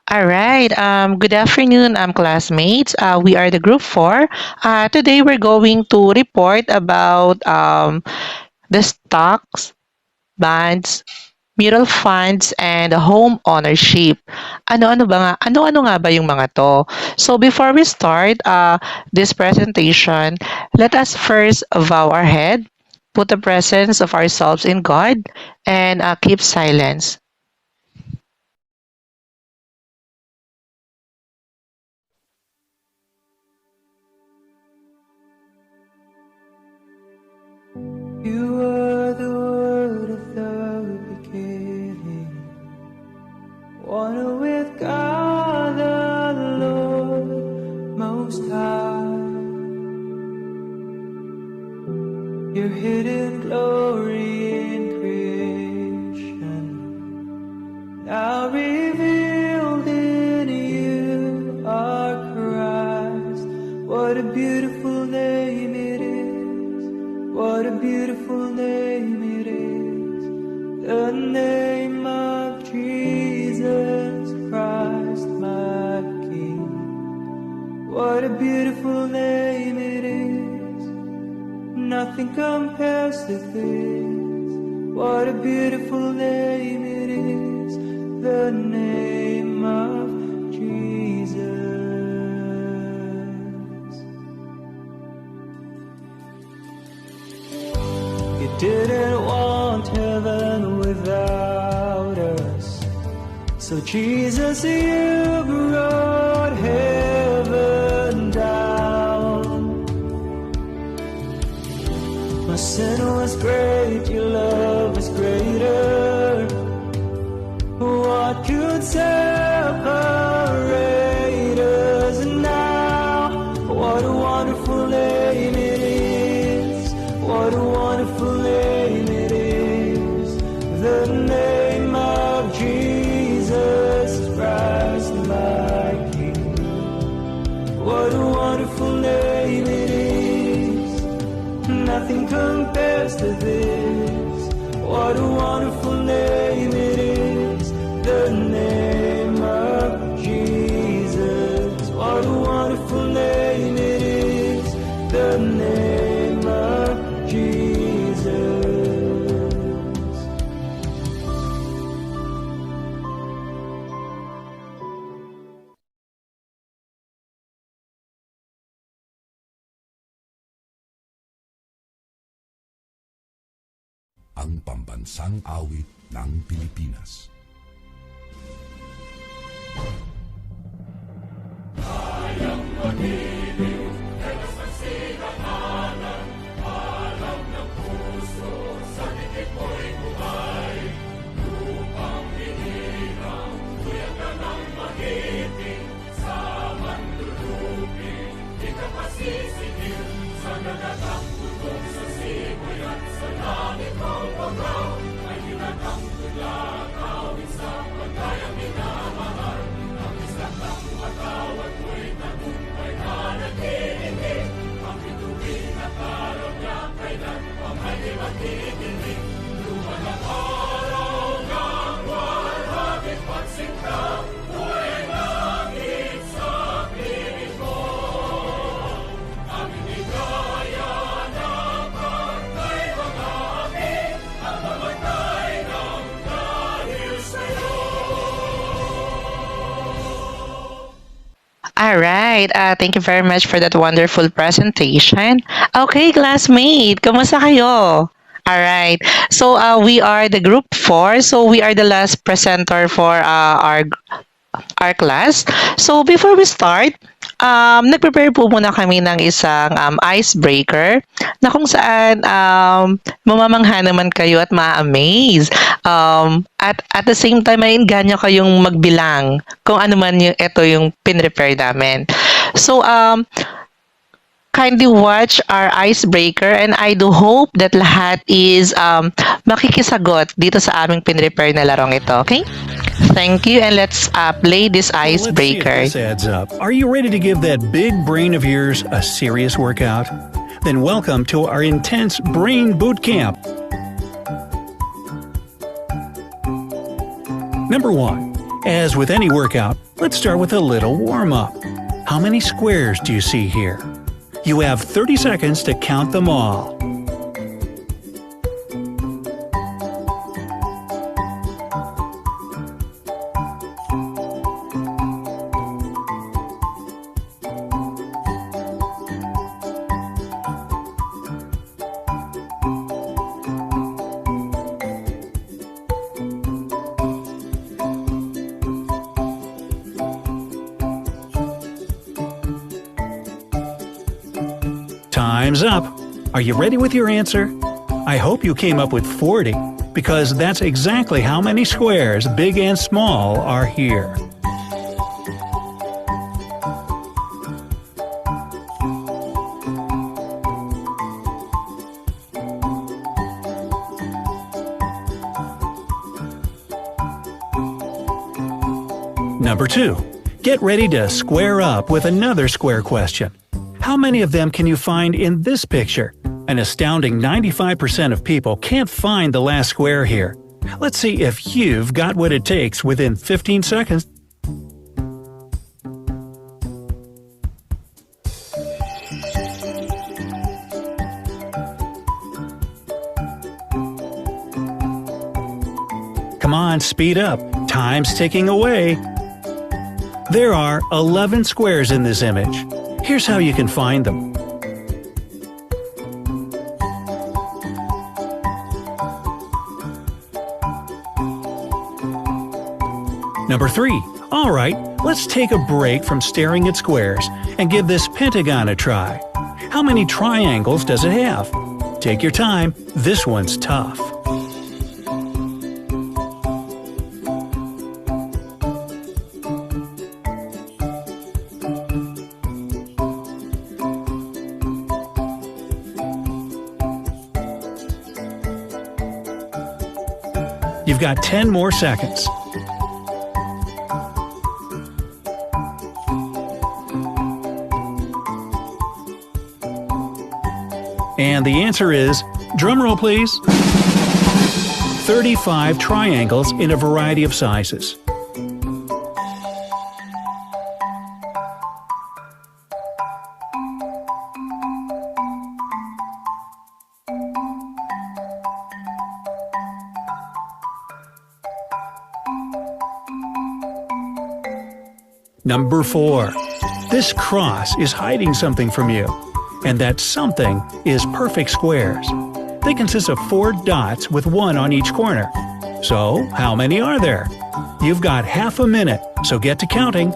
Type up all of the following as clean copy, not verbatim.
All right. Good afternoon, classmates. We are the group four. Today we're going to report about the stocks, bonds, mutual funds, and home ownership. Ano-ano nga ba yung mga to? So before we start this presentation, let us first bow our head, put the presence of ourselves in God, and keep silence. You are the word of the beginning, one with God the Lord Most High. Your hidden glory in creation, now revealed in you are Christ. What a beautiful name it is. What a beautiful name it is, the name of Jesus Christ, my King. What a beautiful name it is, nothing compares to this. What a beautiful name it is, the name of Jesus. You didn't want heaven without us, so Jesus, you brought heaven down. My sin was great, your love is greater. What could separate us now? What a wonderful name it is. What a wonderful name it is, the name of Jesus Christ, my King. What a wonderful name it is, nothing compares to this. What a wonderful name it is, the name of Jesus. What a wonderful name it is, the name of Jesus. Ang pambansang awit ng Pilipinas. All right. Thank you very much for that wonderful presentation. Okay, classmate, kamusta kayo? All right. So we are the group four. So we are the last presenter for our class. So before we start, nag-prepare po muna kami ng isang icebreaker na kung saan mamamangha naman kayo at ma-amaze. At the same time, mainganyo kayong magbilang kung ano man ito yung pinrepare namin. So, kindly watch our icebreaker and I do hope that lahat is makikisagot dito sa aming pinrepare na larong ito. Okay? Thank you and let's play this Let's see if icebreaker. this adds up. Are you ready to give that big brain of yours a serious workout? Then welcome to our intense brain boot camp. Number 1. As with any workout, let's start with a little warm-up. How many squares do you see here? You have 30 seconds to count them all. Time's up! Are you ready with your answer? I hope you came up with 40, because that's exactly how many squares, big and small, are here. Number 2. Get ready to square up with another square question. How many of them can you find in this picture? An astounding 95% of people can't find the last square here. Let's see if you've got what it takes within 15 seconds. Come on, speed up. Time's ticking away. There are 11 squares in this image. Here's how you can find them. Number 3. Alright, let's take a break from staring at squares and give this pentagon a try. How many triangles does it have? Take your time, this one's tough. You've got 10 more seconds. And the answer is, drumroll please, 35 triangles in a variety of sizes. Number 4. This cross is hiding something from you, and that something is perfect squares. They consist of 4 dots with 1 on each corner. So, how many are there? You've got half a minute, so get to counting.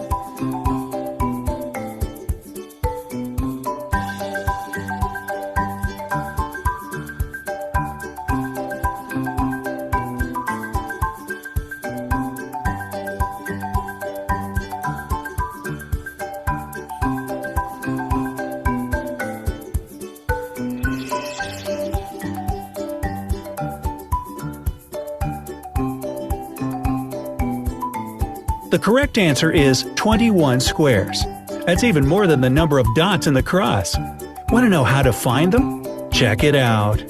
The correct answer is 21 squares. That's even more than the number of dots in the cross. Want to know how to find them? Check it out.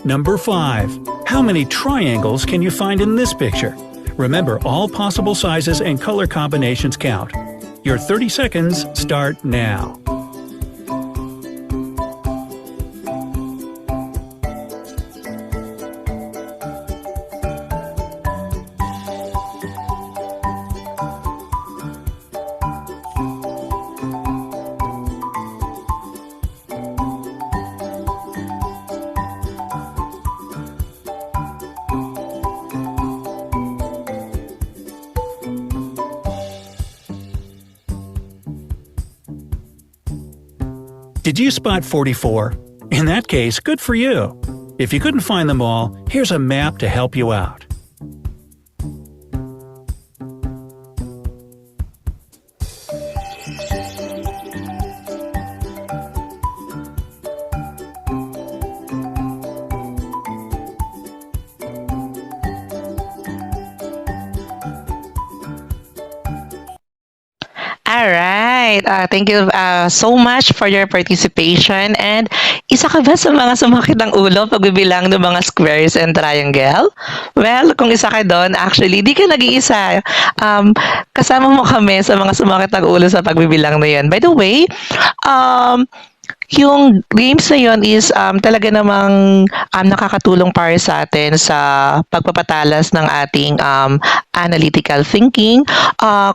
Number 5. How many triangles can you find in this picture? Remember, all possible sizes and color combinations count. Your 30 seconds start now. Did you spot 44? In that case, good for you. If you couldn't find them all, here's a map to help you out. right. Thank you so much for your participation. And isa ka ba sa mga sumakit ang ulo pagbibilang ng mga squares and triangle? Well, kung isa ka doon, actually, di ka nag-iisa. Kasama mo kami sa mga sumakit ang ulo sa pagbibilang na yan. By the way, um, yung games na yun is talaga namang nakakatulong para sa atin sa pagpapatalas ng ating analytical thinking,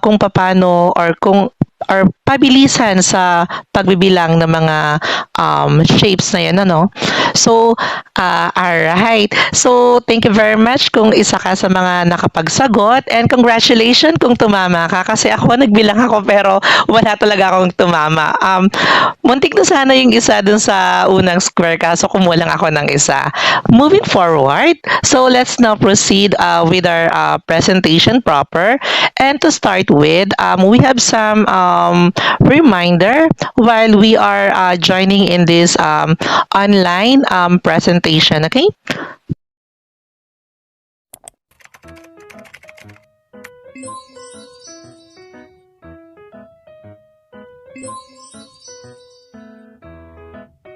kung paano or pabilisan sa pagbibilang ng mga shapes na yan, ano? So, alright. So, thank you very much kung isa ka sa mga nakapagsagot and congratulations kung tumama ka kasi ako nagbilang ako pero wala talaga akong tumama. Muntik na sana yung isa dun sa unang square kaso kumulang ako ng isa. Moving forward, so let's now proceed with our presentation proper. And to start with, we have some reminder while we are joining in this online presentation, okay?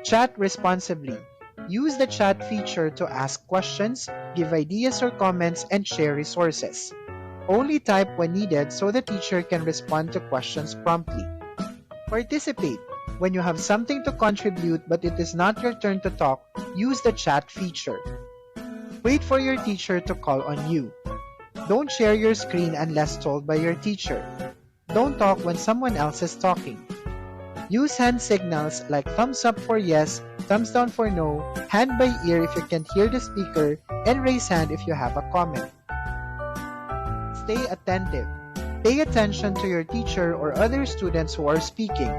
Chat responsibly. Use the chat feature to ask questions, give ideas or comments, and share resources. Only type when needed so the teacher can respond to questions promptly. Participate. When you have something to contribute but it is not your turn to talk, use the chat feature. Wait for your teacher to call on you. Don't share your screen unless told by your teacher. Don't talk when someone else is talking. Use hand signals like thumbs up for yes, thumbs down for no, hand by ear if you can hear the speaker, and raise hand if you have a comment. Stay attentive. Pay attention to your teacher or other students who are speaking.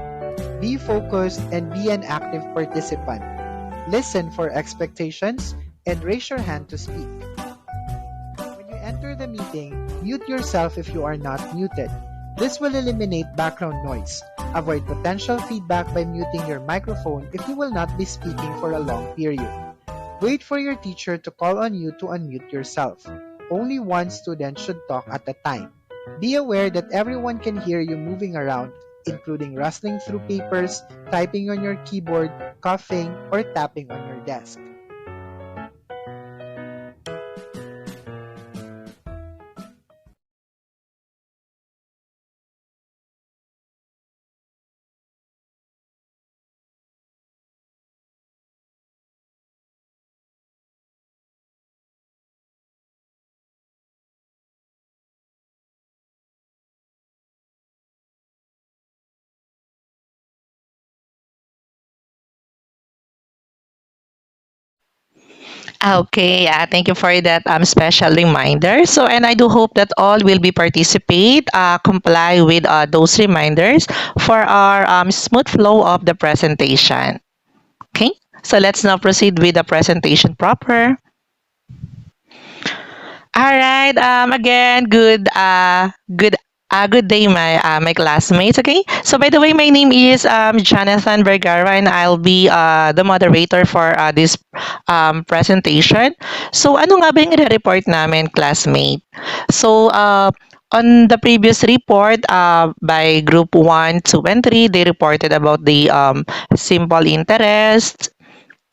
Be focused and be an active participant. Listen for expectations and raise your hand to speak. When you enter the meeting, mute yourself if you are not muted. This will eliminate background noise. Avoid potential feedback by muting your microphone if you will not be speaking for a long period. Wait for your teacher to call on you to unmute yourself. Only one student should talk at a time. Be aware that everyone can hear you moving around, including rustling through papers, typing on your keyboard, coughing, or tapping on your desk. Okay, thank you for that special reminder. So, and I do hope that all will be participate, comply with those reminders for our smooth flow of the presentation. Okay, so let's now proceed with the presentation proper. All right. Again, good day, my classmates. Okay. So by the way, my name is Jonathan Vergara, and I'll be the moderator for this presentation. So ano nga ba yung i-report namin, classmate? So on the previous report by group 1, 2, and 3, they reported about the simple interest,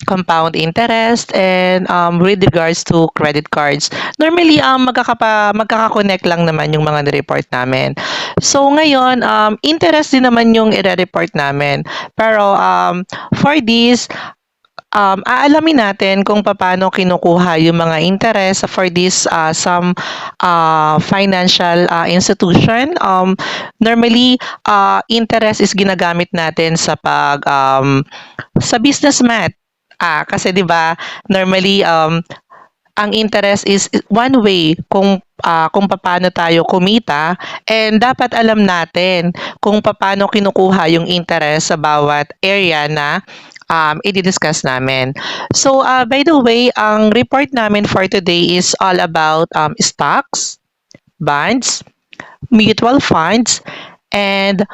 compound interest, and with regards to credit cards. Normally, magkaka-connect lang naman yung mga report namin. So, ngayon, interest din naman yung i-report namin. Pero, for this, aalamin natin kung paano kinukuha yung mga interest for this some financial institution. Normally, interest is ginagamit natin sa sa business math. Kasi 'di ba, normally ang interest is one way kung paano tayo kumita, and dapat alam natin kung paano kinukuha yung interest sa bawat area na i-discuss namin. So, by the way, ang report namin for today is all about stocks, bonds, mutual funds, and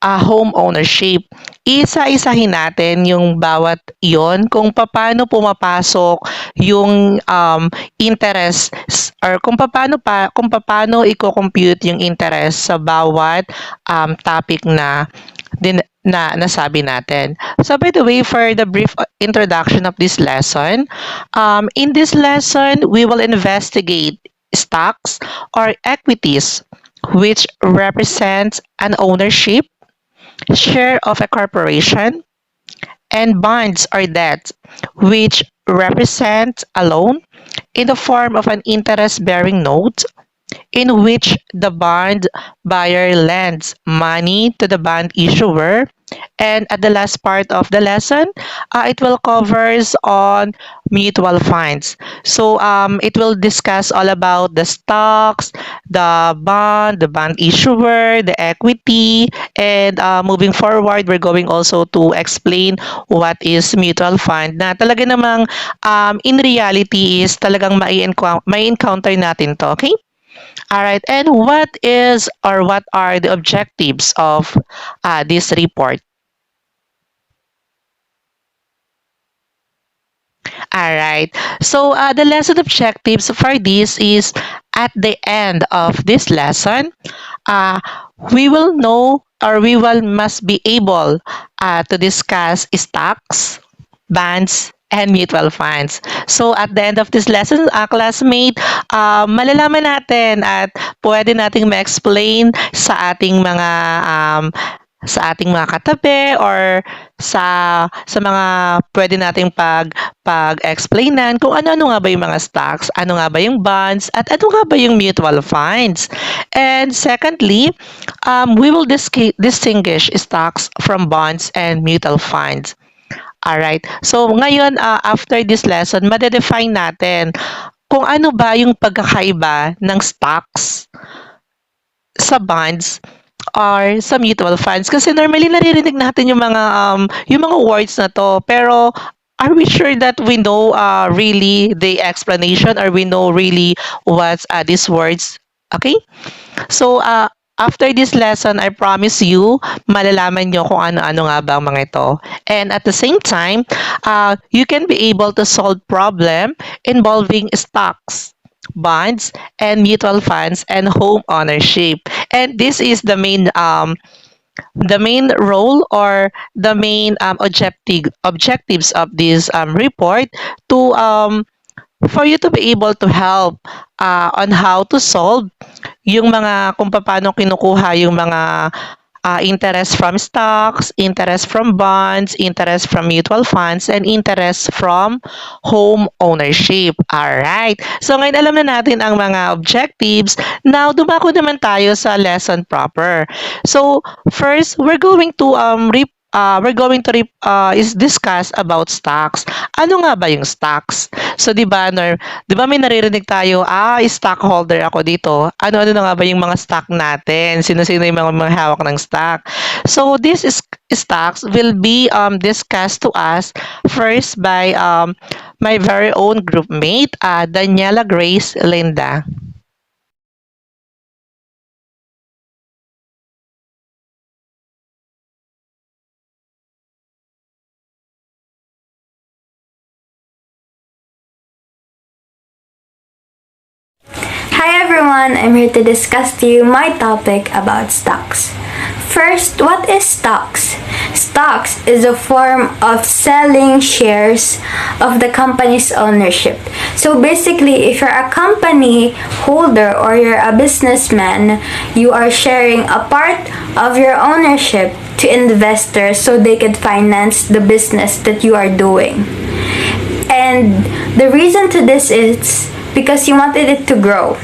home ownership. Isa-isahin natin yung bawat iyon kung paano pumapasok yung interest or kung paano i-compute yung interest sa bawat topic na nasabi natin. So by the way, for the brief introduction of this lesson, in this lesson, we will investigate stocks or equities, which represents an ownership, share of a corporation, and bonds or debt, which represent a loan in the form of an interest-bearing note in which the bond buyer lends money to the bond issuer. And at the last part of the lesson, it will covers on mutual funds. So it will discuss all about the stocks, the bond issuer, the equity, and moving forward, we're going also to explain what is mutual fund na talaga namang in reality is talagang mai-encounter natin to, okay? All right, and what are the objectives of this report? All right, so the lesson objectives for this is at the end of this lesson, uh, we will know or we will must be able to discuss stocks, bonds, and mutual funds. So at the end of this lesson, classmate, malalaman natin at pwede nating ma-explain sa ating mga katabi or sa mga pwede nating pag-explainan kung ano-ano nga ba yung mga stocks, ano nga ba yung bonds, at ano nga ba yung mutual funds. And secondly, we will distinguish stocks from bonds and mutual funds. Alright. So, ngayon, after this lesson, madedefine natin kung ano ba yung pagkakaiba ng stocks sa bonds or sa mutual funds. Kasi normally naririnig natin yung mga words na to, pero are we sure that we know really the explanation or we know really what's these words? Okay? So, after this lesson, I promise you, malalaman nyo kung ano-ano nga ba ang mga ito. And at the same time, you can be able to solve problem involving stocks, bonds, and mutual funds and home ownership. And this is the main role or the main objectives of this report to for you to be able to help on how to solve yung mga kung paano kinukuha yung mga interest from stocks, interest from bonds, interest from mutual funds, and interest from home ownership. Alright. So ngayon alam na natin ang mga objectives. Now, dumako naman tayo sa lesson proper. So, first, is discuss about stocks. Ano nga ba yung stocks? So, di ba may naririnig tayo, stockholder ako dito. Ano-ano na nga ba yung mga stock natin? Sino-sino yung mga hawak ng stock? So, stocks will be discussed to us first by my very own groupmate, Daniela Grace Linda. Hi everyone, I'm here to discuss to you my topic about stocks. First, what is stocks? Stocks is a form of selling shares of the company's ownership. So basically, if you're a company holder or you're a businessman, you are sharing a part of your ownership to investors so they could finance the business that you are doing. And the reason to this is because you wanted it to grow.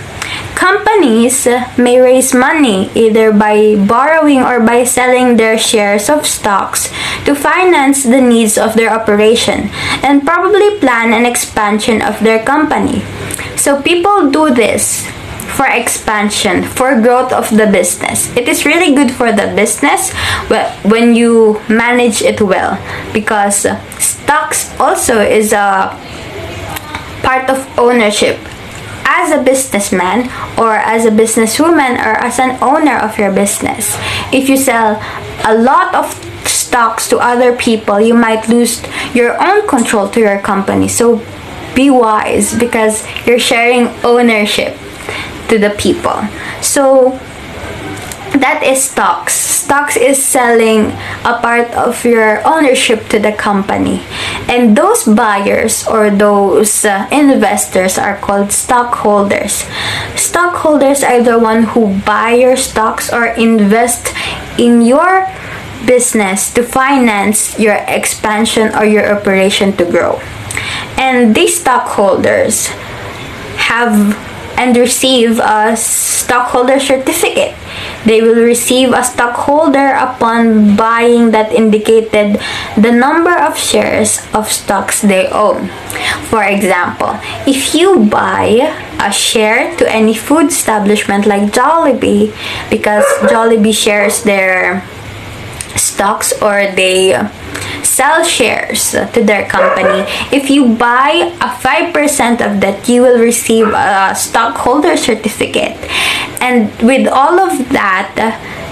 Companies may raise money either by borrowing or by selling their shares of stocks to finance the needs of their operation and probably plan an expansion of their company. So people do this for expansion, for growth of the business. It is really good for the business when you manage it well, because stocks also is a part of ownership. as a businessman or as a businesswoman or as an owner of your business, if you sell a lot of stocks to other people, you might lose your own control to your company. So be wise because you're sharing ownership to the people. So that is stocks. Stocks is selling a part of your ownership to the company. And those buyers or those investors are called stockholders. Stockholders are the one who buy your stocks or invest in your business to finance your expansion or your operation to grow. And these stockholders have and receive a stockholder certificate. They will receive a stockholder upon buying that indicated the number of shares of stocks they own. For example, if you buy a share to any food establishment like Jollibee, because Jollibee shares their stocks or they sell shares to their company. If you buy a 5% of that, you will receive a stockholder certificate. And with all of that,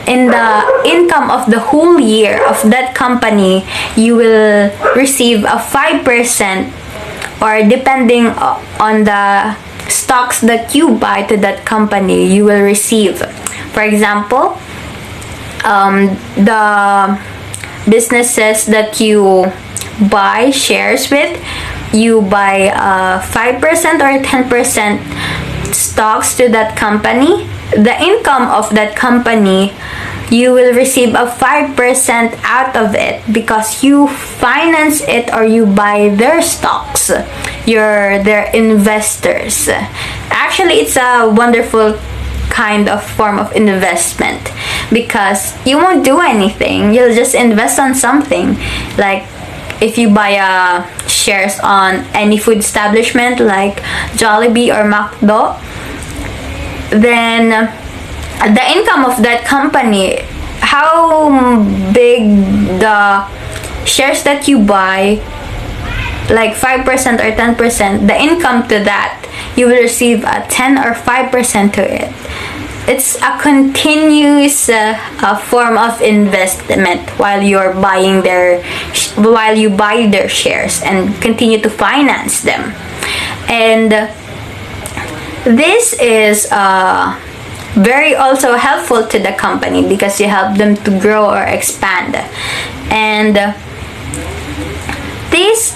in the income of the whole year of that company, you will receive a 5% or depending on the stocks that you buy to that company, you will receive. For example, the businesses that you buy shares with, you buy 5% or 10% stocks to that company, the income of that company, you will receive a 5% out of it because you finance it or you buy their stocks. You're their investors. Actually, it's a wonderful kind of form of investment because you won't do anything. You'll just invest on something. Like if you buy shares on any food establishment like Jollibee or McDo, then the income of that company, how big the shares that you buy, like 5% or 10%, the income to that, you will receive a 10 or 5% to it. It's a continuous form of investment while you're buying while you buy their shares and continue to finance them. And this is very also helpful to the company because you help them to grow or expand. And this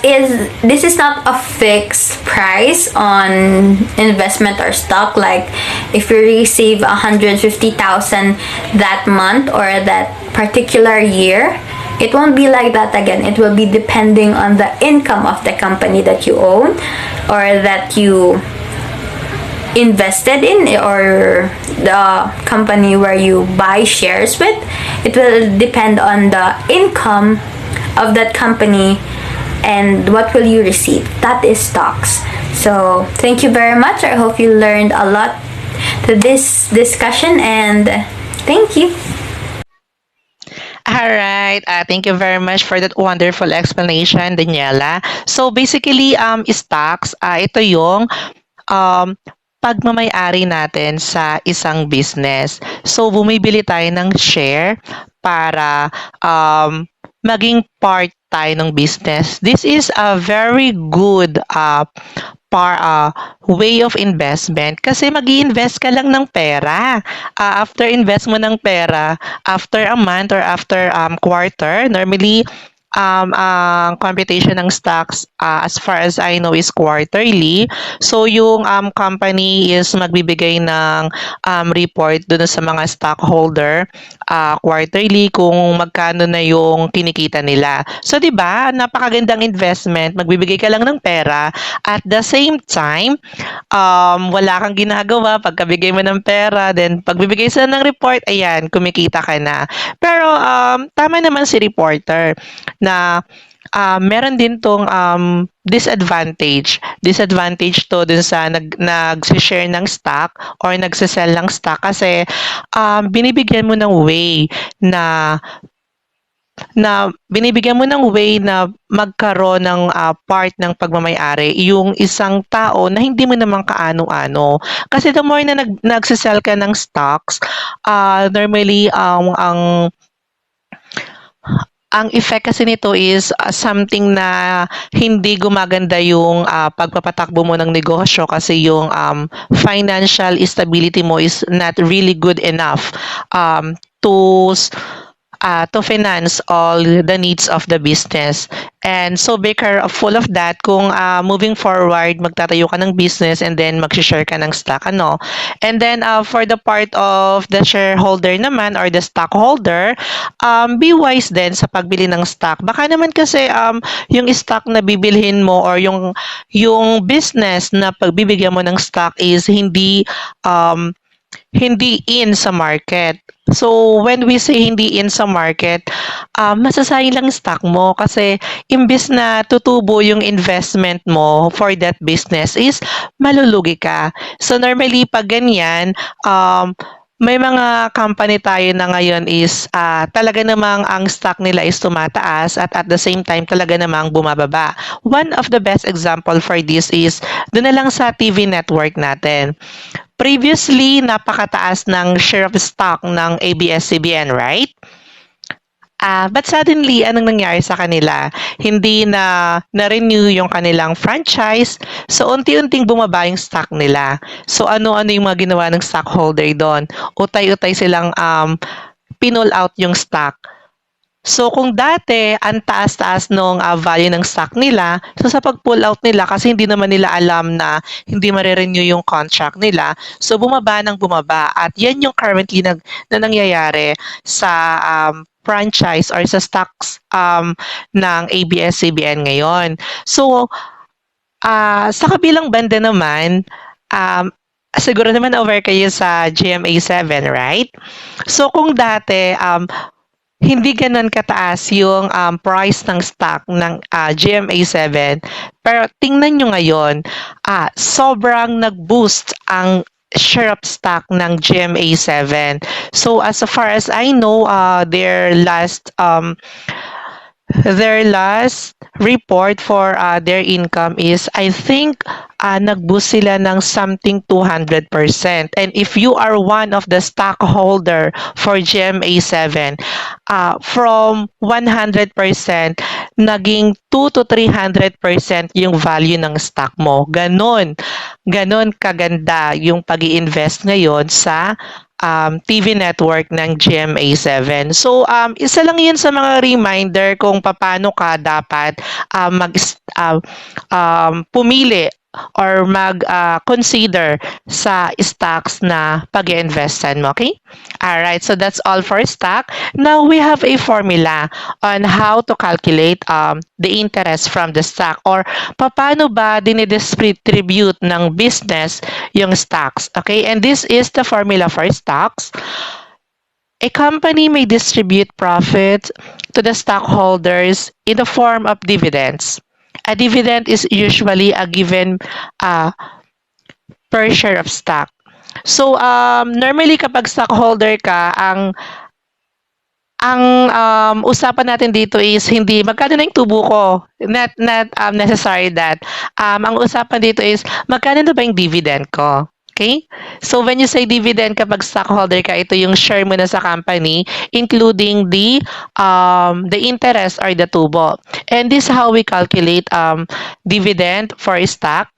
is not a fixed price on investment or stock. Like if you receive 150,000 that month or that particular year, it won't be like that again. It will be depending on the income of the company that you own or that you invested in or the company where you buy shares with. It will depend on the income of that company and what will you receive. That is stocks. So thank you very much. I hope you learned a lot to this discussion and thank you. All right. Thank you very much for that wonderful explanation, Daniela. So basically, stocks, ito yung um, pagmamayari natin sa isang business. So bumibili tayo ng share para maging part tayo ng business. This is a very good way of investment kasi mag-i-invest ka lang ng pera. After invest mo ng pera, after a month or after quarter, normally ang computation ng stocks as far as I know is quarterly. So yung company is magbibigay ng report doon sa mga stockholder quarterly kung magkano na yung kinikita nila. So 'di ba, napakagandang investment, magbibigay ka lang ng pera at the same time wala kang ginagawa pagkabigay mo ng pera, then pagbibigay sila ng report, ayan, kumikita ka na. Pero tama naman si reporter na meron din tong disadvantage. Disadvantage to dun sa nag-share ng stock or nagsisell ng stock kasi binibigyan mo ng way na na binibigyan mo ng way na magkaroon ng part ng pagmamayari yung isang tao na hindi mo naman kaano-ano. Kasi the more na nagsisell ka ng stocks, normally ang effect kasi nito is something na hindi gumaganda yung pagpapatakbo mo ng negosyo kasi yung financial stability mo is not really good enough to to finance all the needs of the business. And so be careful of that kung moving forward, magtatayo ka ng business and then mag-share ka ng stock. Ano? And then for the part of the shareholder naman or the stockholder, be wise din sa pagbili ng stock. Baka naman kasi yung stock na bibilhin mo or yung business na pagbibigyan mo ng stock is hindi in sa market. So, when we say hindi in sa market, masasayang lang stock mo kasi imbis na tutubo yung investment mo for that business is malulugi ka. So, normally, pag ganyan, may mga company tayo na ngayon is talaga namang ang stock nila is tumataas at the same time talaga namang bumababa. One of the best example for this is doon na lang sa TV network natin. Previously, napakataas ng share of stock ng ABS-CBN, right? But suddenly, anong nangyari sa kanila? Hindi na-renew yung kanilang franchise. So, unti-unting bumaba yung stock nila. So, ano-ano yung mga ginawa ng stockholder doon? Utay-utay silang pinull out yung stock. So, kung dati, ang taas-taas nung value ng stock nila, so sa pag-pull out nila, kasi hindi naman nila alam na hindi mare-renew yung contract nila, so bumaba ng bumaba. At yan yung currently na nangyayari sa franchise or sa stocks ng ABS-CBN ngayon. So, sa kabilang banda naman, siguro naman aware kayo sa GMA7, right? So, kung dati, hindi gano'n kataas yung price ng stock ng GMA7. Pero tingnan nyo ngayon, sobrang nag-boost ang share of stock ng GMA7. So as far as I know, their last report for their income is, I think, nag-boost sila ng something 200%. And if you are one of the stockholder for GMA7, from 100%, naging 2 to 300% yung value ng stock mo. Ganon kaganda yung pag-i-invest ngayon sa TV network ng GMA7. So, isa lang yun sa mga reminder kung paano ka dapat pumili or mag-consider sa stocks na pag-investan mo. Okay? Alright, so that's all for stock. Now, we have a formula on how to calculate the interest from the stock or paano ba dinidistribute ng business yung stocks. Okay, and this is the formula for stocks. A company may distribute profits to the stockholders in the form of dividends. A dividend is usually a given per share of stock. So, normally kapag stockholder ka, ang usapan natin dito is hindi magkano na yung tubo ko. Not necessary that. Ang usapan dito is magkano na ba yung dividend ko. Okay? So when you say dividend, kapag stockholder ka, ito yung share mo na sa company, including the interest or the tubo. And this is how we calculate dividend for stock.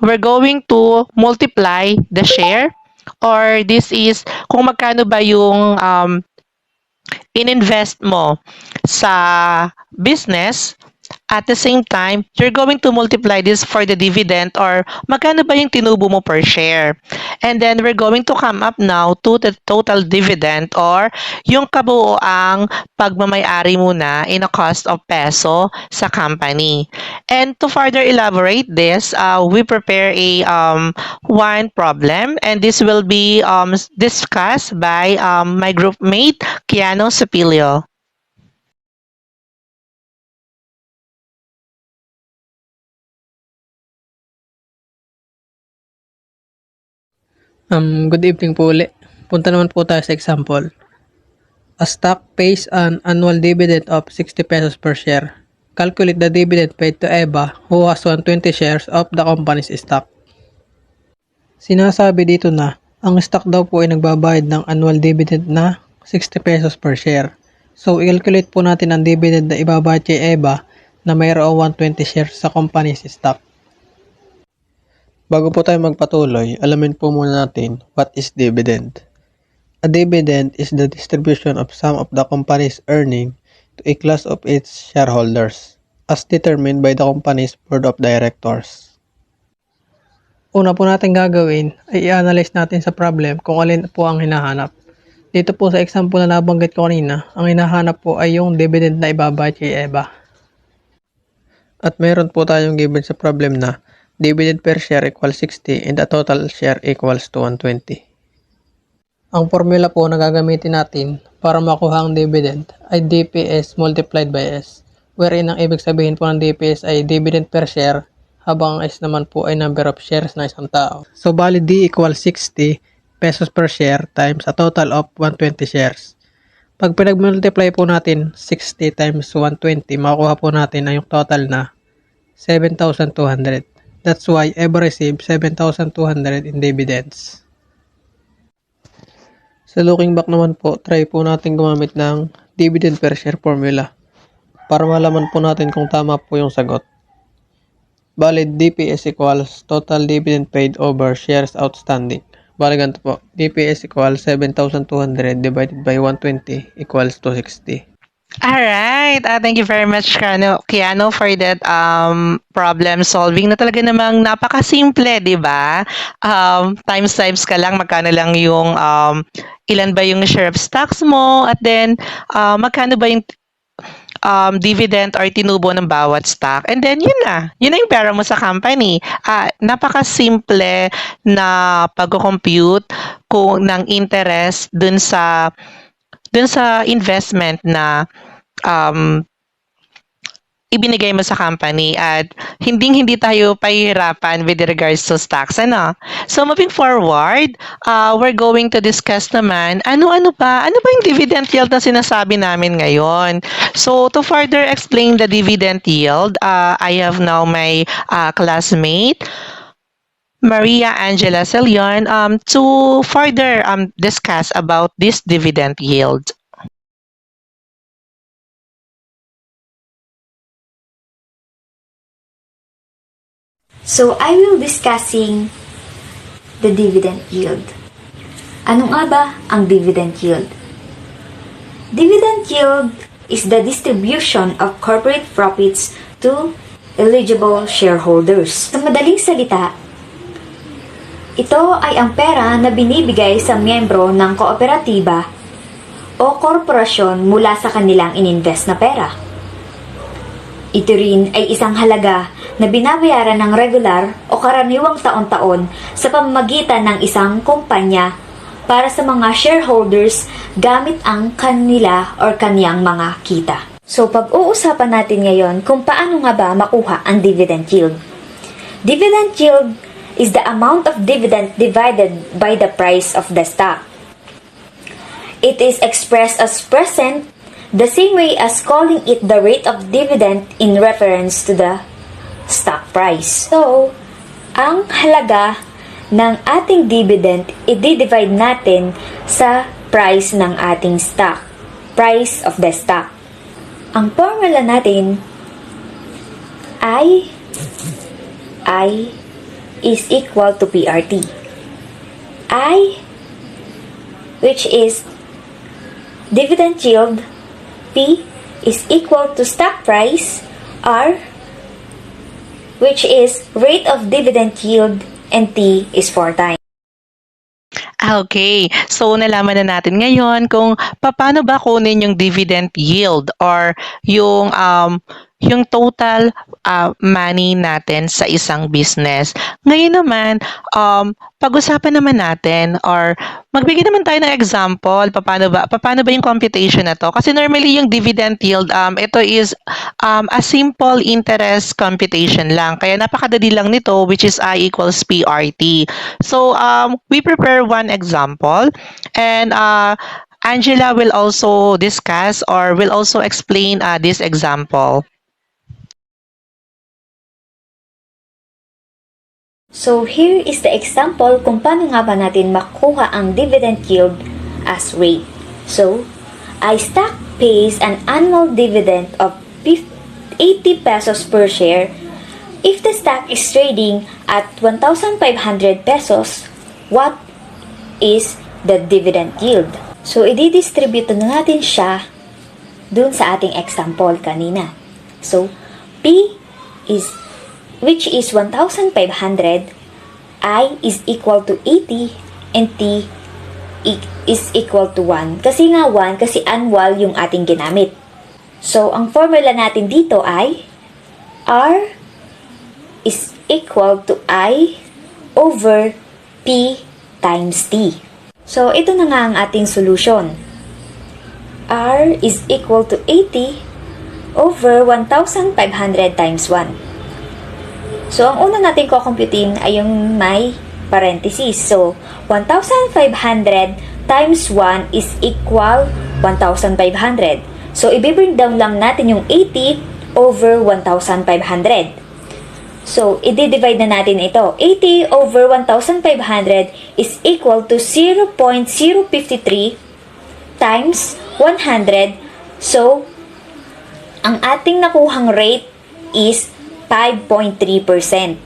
We're going to multiply the share, or this is kung magkano ba yung ininvest mo sa business. At the same time, you're going to multiply this for the dividend or magkano ba yung tinubo mo per share. And then we're going to come up now to the total dividend or yung kabuoang pagmamayari muna in a cost of peso sa company. And to further elaborate this, we prepare a one problem, and this will be discussed by my group mate, Kiano Sapilio. Good evening po uli. Punta naman po tayo sa example. A stock pays an annual dividend of 60 pesos per share. Calculate the dividend paid to Eva who has 120 shares of the company's stock. Sinasabi dito na ang stock daw po ay nagbabayad ng annual dividend na 60 pesos per share. So, i-calculate po natin ang dividend na ibabayad kay Eva na mayroong 120 shares sa company's stock. Bago po tayo magpatuloy, alamin po muna natin what is dividend. A dividend is the distribution of some of the company's earning to a class of its shareholders, as determined by the company's board of directors. Una po natin gagawin ay i-analyze natin sa problem kung alin po ang hinahanap. Dito po sa example na nabanggit ko kanina, ang hinahanap po ay yung dividend na ibabayad kay Eva. At meron po tayong given sa problem na dividend per share equals 60 and the total share equals to 120. Ang formula po na gagamitin natin para makuha ang dividend ay DPS multiplied by S, wherein ang ibig sabihin po ng DPS ay dividend per share habang ang S naman po ay number of shares ng isang tao. So, bali D equals 60 pesos per share times a total of 120 shares. Pag pinag-multiply po natin 60 times 120, makuha po natin ay yung total na 7,200. That's why Eva received 7,200 in dividends. Sa looking back naman po, try po natin gumamit ng dividend per share formula para malaman po natin kung tama po yung sagot. Bali, DPS equals total dividend paid over shares outstanding. Bali, ganito po. DPS equals 7,200 divided by 120 equals to 60. Alright, thank you very much, Kiano, for that problem solving na talaga namang napakasimple, di ba? Times ka lang, magkano lang yung, ilan ba yung share of stocks mo, at then, magkano ba yung dividend or tinubo ng bawat stock. And then, yun na yung pera mo sa company. Napakasimple na pag-compute ng interest dun sa investment na ibinigay mo sa company, at hindi tayo pahihirapan with regards to stocks, ano? So, moving forward, we're going to discuss naman, ano ba yung dividend yield na sinasabi namin ngayon? So, to further explain the dividend yield, I have now my classmate, Maria Angela Celion, to further discuss about this dividend yield. So, I will discussing the dividend yield. Ano nga ba ang dividend yield? Dividend yield is the distribution of corporate profits to eligible shareholders. Sa madaling salita, ito ay ang pera na binibigay sa miyembro ng kooperatiba o korporasyon mula sa kanilang ininvest na pera. Ito rin ay isang halaga na binabayaran ng regular o karaniwang taon-taon sa pamamagitan ng isang kumpanya para sa mga shareholders gamit ang kanila or kaniyang mga kita. So, pag-uusapan natin ngayon kung paano nga ba makuha ang dividend yield. Dividend yield is the amount of dividend divided by the price of the stock. It is expressed as percent, the same way as calling it the rate of dividend in reference to the stock price. So, ang halaga ng ating dividend, i-divide natin sa price ng ating stock. Price of the stock. Ang formula natin I is equal to PRT. I, which is dividend yield, P is equal to stock price, R, which is rate of dividend yield, and T is 4 times. Okay, so nalaman na natin ngayon kung paano ba kunin yung dividend yield or yung total money natin sa isang business. Ngayon naman, pag-usapan naman natin or magbigay naman tayo ng example, paano ba yung computation na to? Kasi normally yung dividend yield, ito is a simple interest computation lang. Kaya napakadali lang nito, which is I equals PRT. So, we prepare one example and Angela will also discuss or will also explain this example. So here is the example kung paano nga ba natin makuha ang dividend yield as rate. So, a stock pays an annual dividend of 80 pesos per share. If the stock is trading at 1,500 pesos, what is the dividend yield? So, i-distribute na natin siya dun sa ating example kanina. So, P is which is 1,500, I is equal to 80, and T is equal to 1. Kasi nga 1, kasi annual yung ating ginamit. So, ang formula natin dito ay R is equal to I over P times T. So, ito na nga ang ating solution. R is equal to 80 over 1,500 times 1. So, ang una natin kukumputin ay yung may parenthesis. So, 1,500 times 1 is equal 1,500. So, i-bring down lang natin yung 80 over 1,500. So, i-divide na natin ito. 80 over 1,500 is equal to 0.053 times 100. So, ang ating nakuhang rate is 5.3%.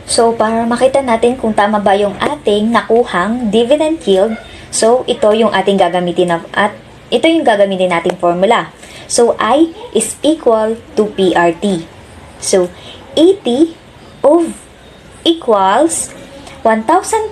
So, para makita natin kung tama ba yung ating nakuhang dividend yield, so ito yung ating gagamitin at ito yung gagamitin nating formula. So, I is equal to PRT. So, 80 equals 1,500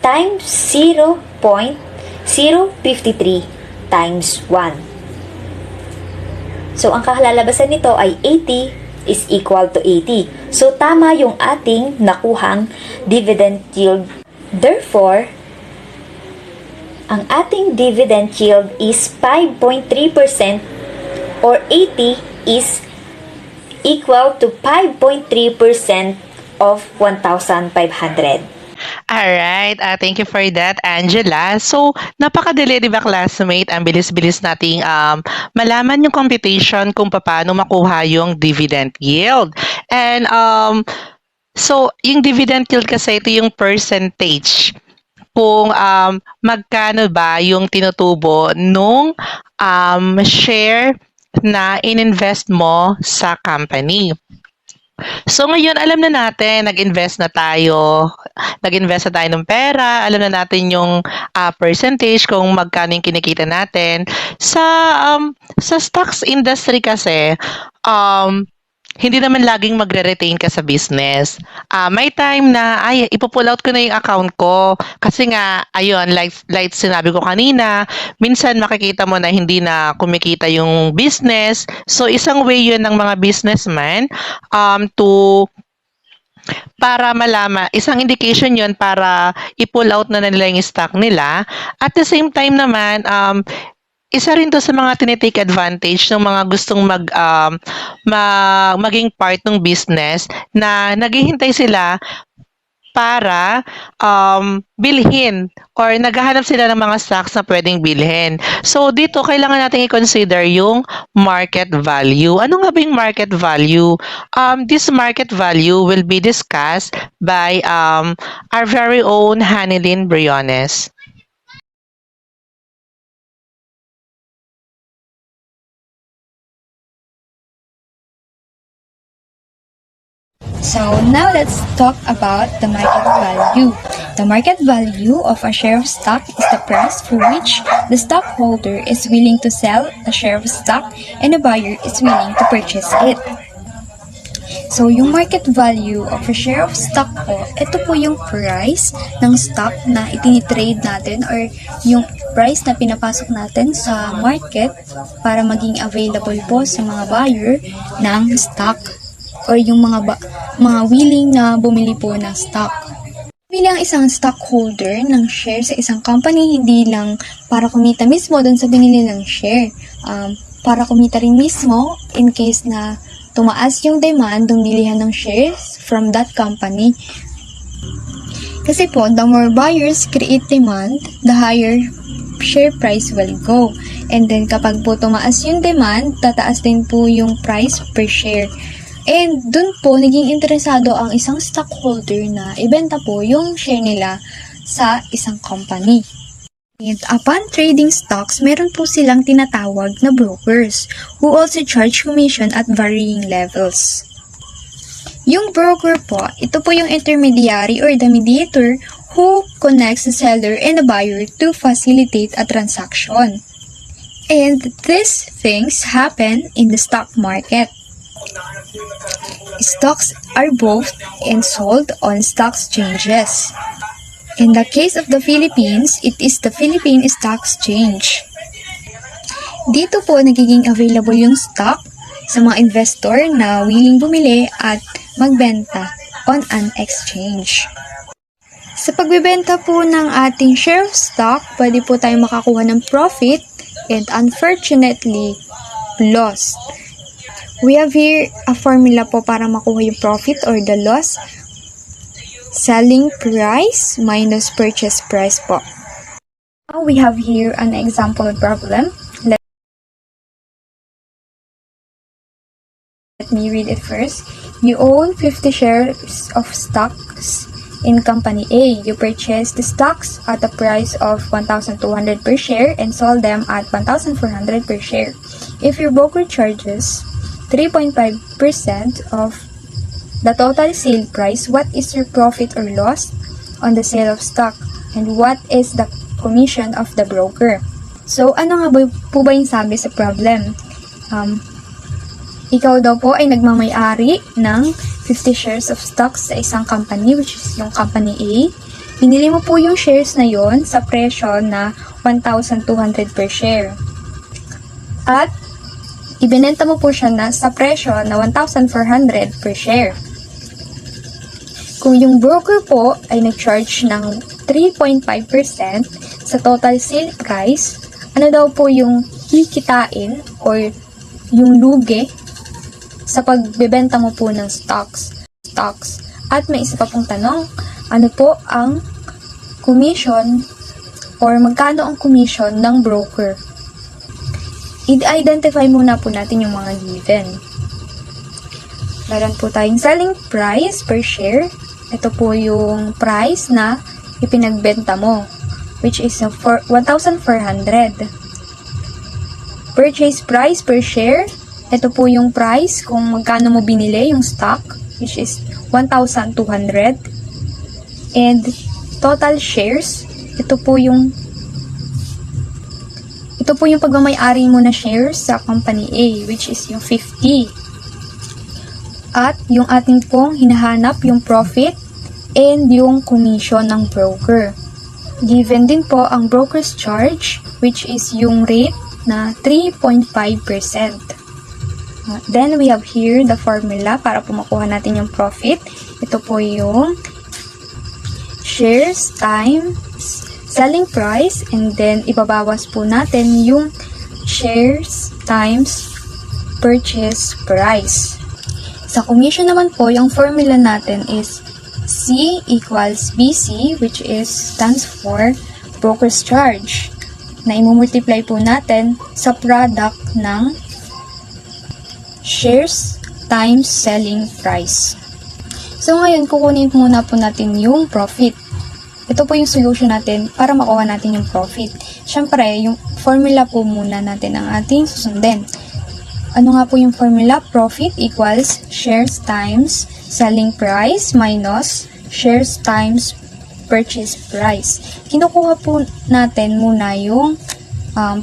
times 0.053 times 1. So, ang kalalabasan nito ay 80 is equal to 80. So, tama yung ating nakuhang dividend yield. Therefore, ang ating dividend yield is 5.3% or 80 is equal to 5.3% of 1,500. Alright, thank you for that, Angela. So, napakadali, di ba, classmate? Ang bilis-bilis nating malaman yung computation kung paano makuha yung dividend yield. And, so, yung dividend yield kasi ito yung percentage kung magkano ba yung tinutubo nung share na ininvest mo sa company. So ngayon, alam na natin, nag-invest na tayo ng pera, alam na natin yung percentage kung magkano yung kinikita natin. Sa stocks industry kasi, hindi naman laging magre-retain ka sa business. May time na, ay, ipo-pull out ko na yung account ko. Kasi nga, ayun, like sinabi ko kanina, minsan makikita mo na hindi na kumikita yung business. So, isang way yun ng mga businessman para malaman, isang indication yun para i-pull out na nila yung stock nila. At the same time naman, isa rin to sa mga tinitake advantage ng mga gustong maging part ng business na naghihintay sila para bilhin or naghahanap sila ng mga stocks na pwedeng bilhin. So dito kailangan natin i-consider yung market value. Ano nga ba yung market value? This market value will be discussed by our very own Hanilyn Briones. So now let's talk about the market value. The market value of a share of stock is the price for which the stockholder is willing to sell a share of stock and the buyer is willing to purchase it. So, yung market value of a share of stock po, ito po yung price ng stock na itinitrade natin or yung price na pinapasok natin sa market para maging available po sa mga buyer ng stock or yung mga willing na bumili po ng stock. Bilang isang stockholder ng share sa isang company, hindi lang para kumita mismo doon sa binili ng share, para kumita rin mismo in case na tumaas yung demand ng bilihan ng shares from that company. Kasi po, the more buyers create demand, the higher share price will go. And then kapag po tumaas yung demand, tataas din po yung price per share. And dun po, naging interesado ang isang stockholder na ibenta po yung share nila sa isang company. And upon trading stocks, meron po silang tinatawag na brokers who also charge commission at varying levels. Yung broker po, ito po yung intermediary or the mediator who connects the seller and the buyer to facilitate a transaction. And these things happen in the stock market. Stocks are bought and sold on stock exchanges. In the case of the Philippines, it is the Philippine Stock Exchange. Dito po nagiging available yung stock sa mga investor na willing bumili at magbenta on an exchange. Sa pagbebenta po ng ating share of stock, pwede po tayong makakuha ng profit and unfortunately, loss. We have here a formula po para makuha yung profit or the loss. Selling price minus purchase price po. Now we have here an example problem. Let me read it first. You own 50 shares of stocks in company A. You purchase the stocks at a price of 1,200 per share and sold them at 1,400 per share. If your broker charges 3.5% of the total sale price, what is your profit or loss on the sale of stock? And what is the commission of the broker? So, ano nga po ba yung sabi sa problem? Ikaw daw po ay nagmamay-ari ng 50 shares of stocks sa isang company, which is yung company A. Binili mo po yung shares na yon sa presyo na 1,200 per share. At ibinenta mo po siya na sa presyo na 1,400 per share. Kung yung broker po ay nag-charge ng 3.5% sa total sale price, ano daw po yung kikitain or yung lugi sa pagbebenta mo po ng stocks. At may isa pa pong tanong, ano po ang commission or magkano ang commission ng broker? I-identify muna po natin yung mga given. Meron po tayong selling price per share. Ito po yung price na ipinagbenta mo, which is 1,400. Purchase price per share. Ito po yung price kung magkano mo binili yung stock, which is 1,200. And total shares, ito po yung pagmamay-ari mo na shares sa company A, which is yung 50. At yung ating pong hinahanap yung profit and yung commission ng broker. Given din po ang broker's charge, which is yung rate na 3.5%. Then we have here the formula para po makuha natin yung profit. Ito po yung shares times selling price, and then ibabawas po natin yung shares times purchase price. Sa commission naman po, yung formula natin is C equals BC, which is stands for broker's charge, na imumultiply po natin sa product ng shares times selling price. So ngayon, kukunin muna po natin yung profit. Ito po yung solution natin para makuha natin yung profit. Siyempre, yung formula po muna natin ang ating susundin. Ano nga po yung formula? Profit equals shares times selling price minus shares times purchase price. Kinukuha po natin muna yung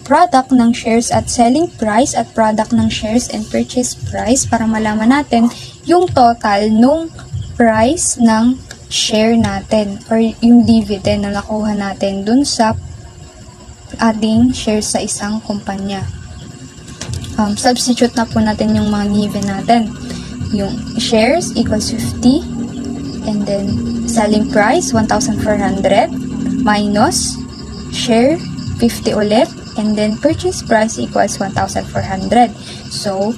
product ng shares at selling price at product ng shares and purchase price para malaman natin yung total nung price ng share natin or yung dividend na nakuha natin dun sa ating shares sa isang kumpanya. Substitute na po natin yung mga given natin. Yung shares equals 50 and then selling price 1,400 minus share 50 ulit, and then purchase price equals 1,400. So,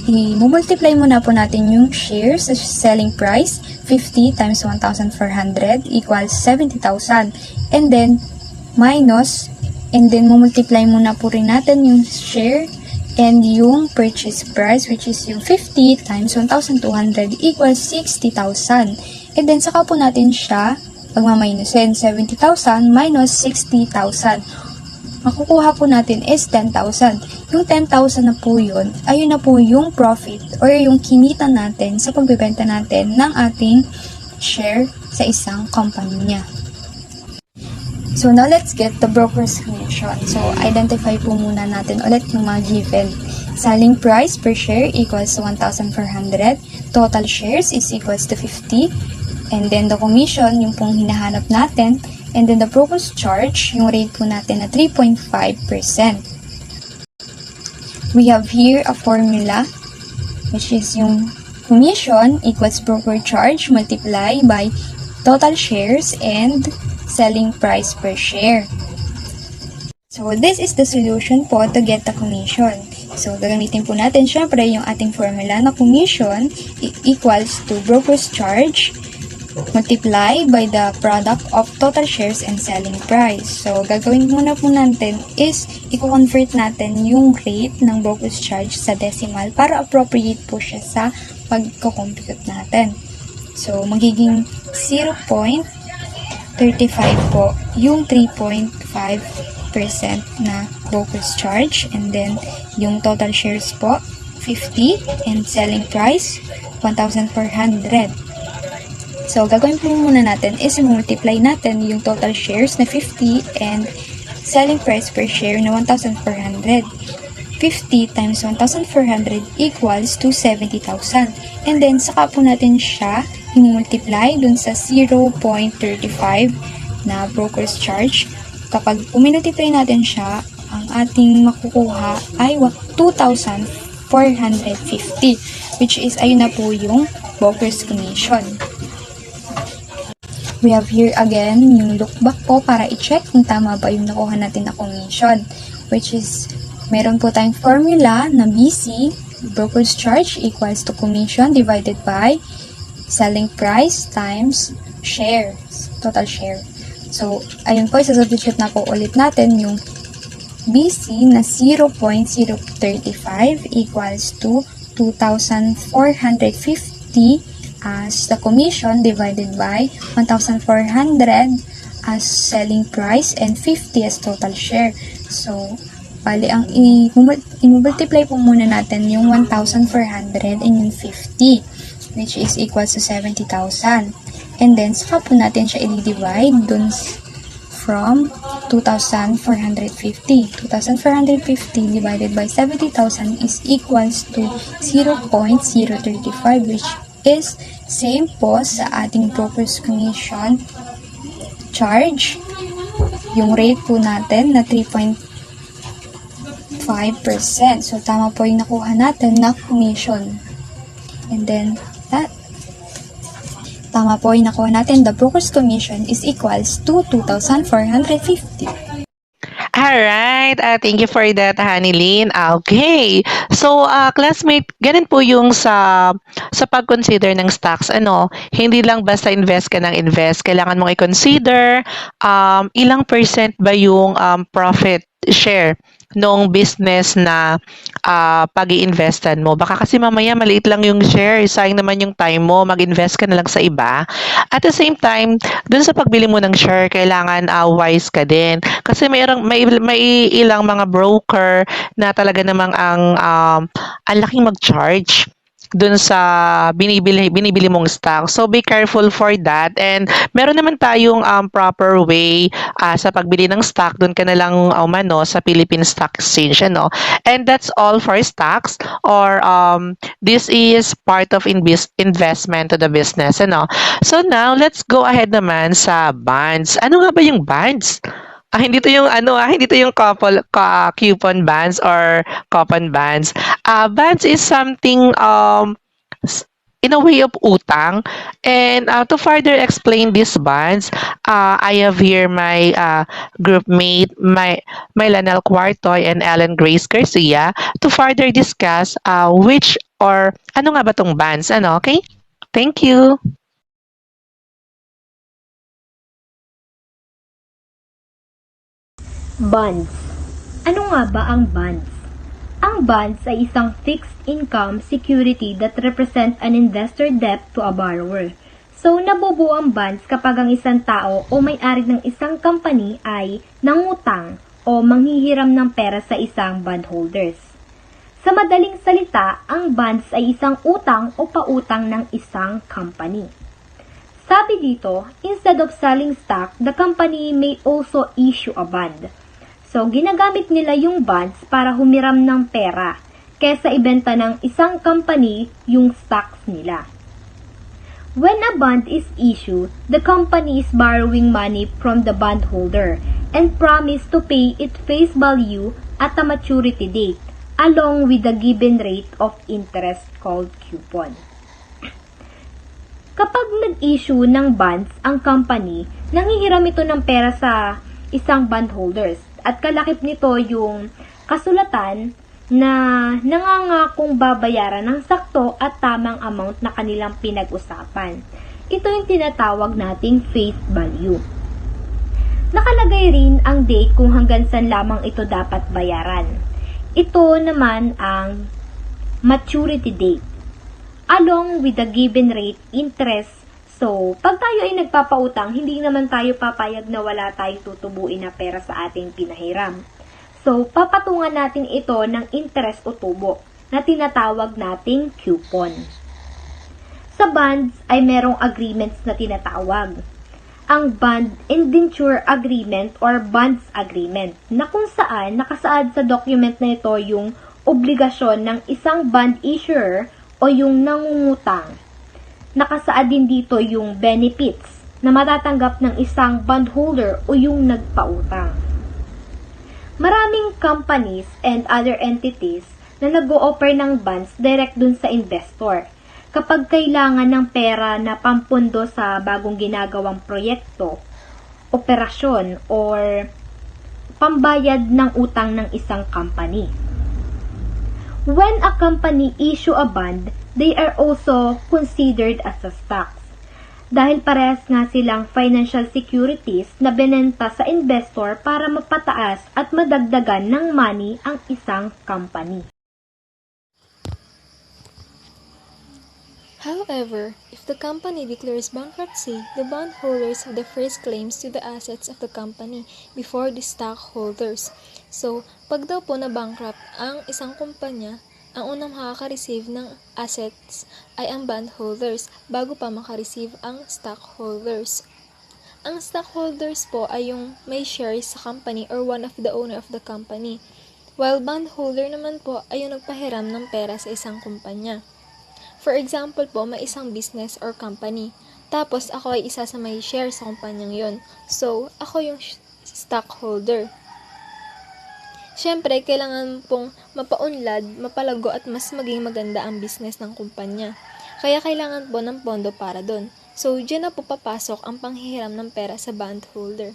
i-multiply muna po natin yung shares sa selling price. 50 times 1,400 equals 70,000. And then, minus And then, multiply muna po rin natin yung share and yung purchase price, which is yung 50 times 1,200 equals 60,000. And then, saka po natin siya pagmaminusin. 70,000 minus 60,000. Makukuha po natin is 10,000. Yung 10,000 na po yun, ayun na po yung profit or yung kinita natin sa pagbebenta natin ng ating share sa isang company niya. So now let's get the broker's commission. So identify po muna natin ulit yung mga given. Selling price per share equals 1,400. Total shares is equals to 50. And then the commission, yung pong hinahanap natin. And then the broker's charge, yung rate po natin na 3.5%. We have here a formula, which is yung commission equals broker charge multiplied by total shares and selling price per share. So, this is the solution po to get the commission. So, gagamitin po natin syempre yung ating formula na commission equals to broker's charge multiplied by the product of total shares and selling price. So, gagawin muna po natin is i-convert natin yung rate ng broker's charge sa decimal para appropriate po siya sa pagko-compute natin. So, magiging 0.35 po yung 3.5% na broker's charge, and then yung total shares po 50 and selling price 1,400. So, gagawin po muna natin is multiply natin yung total shares na 50 and selling price per share na 1,400. 50 times 1,400 equals to 70,000. And then, saka po natin siya i-multiply dun sa 0.35 na broker's charge. Kapag umultiply natin siya, ang ating makukuha ay 2,450, which is ayun na po yung broker's commission. We have here again yung look back po para i-check kung tama ba yung nakuha natin na commission, which is meron po tayong formula na BC, broker's charge equals to commission divided by selling price times shares, total share. So, ayun po, isa-substitute na po ulit natin yung BC na 0.035 equals to 2,450 as the commission divided by 1,400 as selling price and 50 as total share. So, bali ang i-multiply po muna natin yung 1,400 and yung 50, which is equals to 70,000. And then, saka po natin siya i-divide dun from 2,450. 2,450 divided by 70,000 is equals to 0.035, which is same po sa ating broker's commission charge. Yung rate po natin na 3.5%. So, tama po yung nakuha natin na commission. And then, tama po yung nakuha natin, the broker's commission is equals to 2,450. Alright, thank you for that, Hanilyn. Okay. So, classmate, ganun po yung sa pag-consider ng stocks, hindi lang basta invest ka ng invest. Kailangan mong i-consider ilang percent ba yung profit share nung business na pag-i-investan mo. Baka kasi mamaya maliit lang yung share, sayang naman yung time mo, mag-invest ka na lang sa iba. At the same time, dun sa pagbili mo ng share, kailangan wise ka din. Kasi may ilang mga broker na talaga namang ang laking mag-charge dun sa binibili mong stock. So, be careful for that. And meron naman tayong proper way sa pagbili ng stock. Dun ka na lang sa Philippine Stock Exchange. And that's all for stocks, or this is part of investment to the business. So, now, let's go ahead naman sa bonds. Ano nga ba yung bonds? Hindi to yung coupon bands or coupon bands. Bands is something in a way of utang. And to further explain these bands, I have here my groupmate, my Lanel Cuartoy and Ellen Grace Garcia to further discuss which or ano nga ba tong bands. Okay? Thank you. Bonds. Ano nga ba ang bonds? Ang bonds ay isang fixed income security that represent an investor debt to a borrower. So, nabubuo ang bonds kapag ang isang tao o may-ari ng isang company ay nangutang o manghihiram ng pera sa isang bondholders. Sa madaling salita, ang bonds ay isang utang o pautang ng isang company. Sabi dito, instead of selling stock, the company may also issue a bond. So, ginagamit nila yung bonds para humiram ng pera kesa ibenta ng isang company yung stocks nila. When a bond is issued, the company is borrowing money from the bondholder and promise to pay it face value at a maturity date along with the given rate of interest called coupon. Kapag nag-issue ng bonds ang company, nanghihiram ito ng pera sa isang bondholders at kalakip nito yung kasulatan na nangangakong babayaran ng sakto at tamang amount na kanilang pinag-usapan. Ito yung tinatawag nating face value. Nakalagay rin ang date kung hanggang saan lamang ito dapat bayaran. Ito naman ang maturity date along with the given rate interest. So, pag tayo ay nagpapautang, hindi naman tayo papayag na wala tayong tutubuin na pera sa ating pinahiram. So, papatungan natin ito ng interest o tubo na tinatawag nating coupon. Sa bonds ay merong agreements na tinatawag. Ang bond indenture agreement or bonds agreement na kung saan nakasaad sa document na ito yung obligasyon ng isang bond issuer o yung nangungutang. Nakasaad din dito yung benefits na matatanggap ng isang bondholder o yung nagpautang. Maraming companies and other entities na nag-o-offer ng bonds direct dun sa investor kapag kailangan ng pera na pampundo sa bagong ginagawang proyekto, operasyon, or pambayad ng utang ng isang company. When a company issue a bond, they are also considered as a stocks. Dahil parehas nga silang financial securities na binenta sa investor para mapataas at madagdagan ng money ang isang company. However, if the company declares bankruptcy, the bondholders have the first claims to the assets of the company before the stockholders. So, pag daw po na-bankrupt ang isang kumpanya, ang unang makaka-receive ng assets ay ang bondholders bago pa maka-receive ang stockholders. Ang stockholders po ay yung may shares sa company or one of the owner of the company, while bondholder naman po ay yung nagpahiram ng pera sa isang kumpanya. For example po, may isang business or company. Tapos, ako ay isa sa may share sa kumpanyang yon. So, ako yung stockholder. Siyempre, kailangan pong mapaunlad, mapalago at mas maging maganda ang business ng kumpanya. Kaya kailangan po ng pondo para doon. So, dyan na po papasok ang panghihiram ng pera sa bondholder.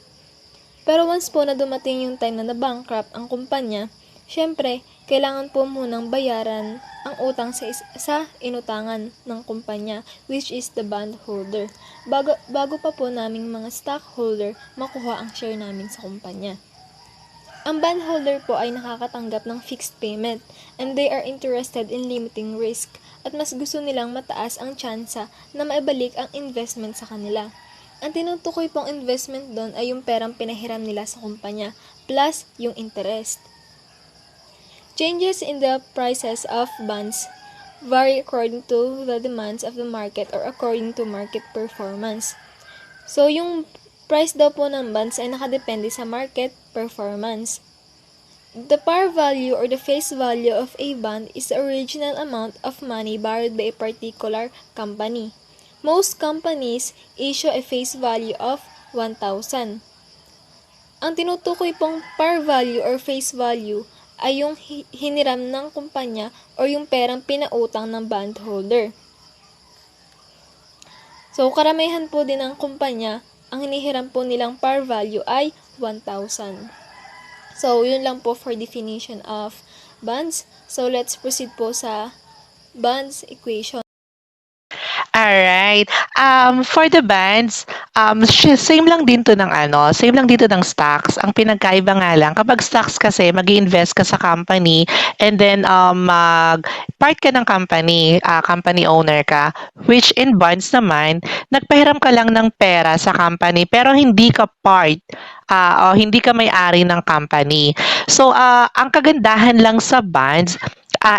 Pero once po na dumating yung time na na-bankrupt ang kumpanya, siyempre, kailangan po munang bayaran ang utang sa inutangan ng kumpanya, which is the bondholder, bago pa po naming mga stockholder makuha ang share namin sa kumpanya. Ang bondholder po ay nakakatanggap ng fixed payment and they are interested in limiting risk at mas gusto nilang mataas ang tsansa na maibalik ang investment sa kanila. Ang tinutukoy pong investment doon ay yung perang pinahiram nila sa kumpanya plus yung interest. Changes in the prices of bonds vary according to the demands of the market or according to market performance. So, yung price daw po ng bonds ay nakadepende sa market performance. The par value or the face value of a bond is the original amount of money borrowed by a particular company. Most companies issue a face value of 1,000. Ang tinutukoy pong par value or face value ay yung hiniram ng kumpanya o yung perang pinautang ng bondholder. So, karamihan po din ng kumpanya, ang hinihiram po nilang par value ay 1,000. So, yun lang po for definition of bonds. So, let's proceed po sa bonds equation. Alright. For the bands, same lang din to ng same lang dito ng stocks. Ang pinagkaiba nga lang, kapag stocks kasi, mag-invest ka sa company and then part ka ng company, company owner ka. Which in bonds naman, nagpahiram ka lang ng pera sa company pero hindi ka part o hindi ka may-ari ng company. So, ang kagandahan lang sa bonds,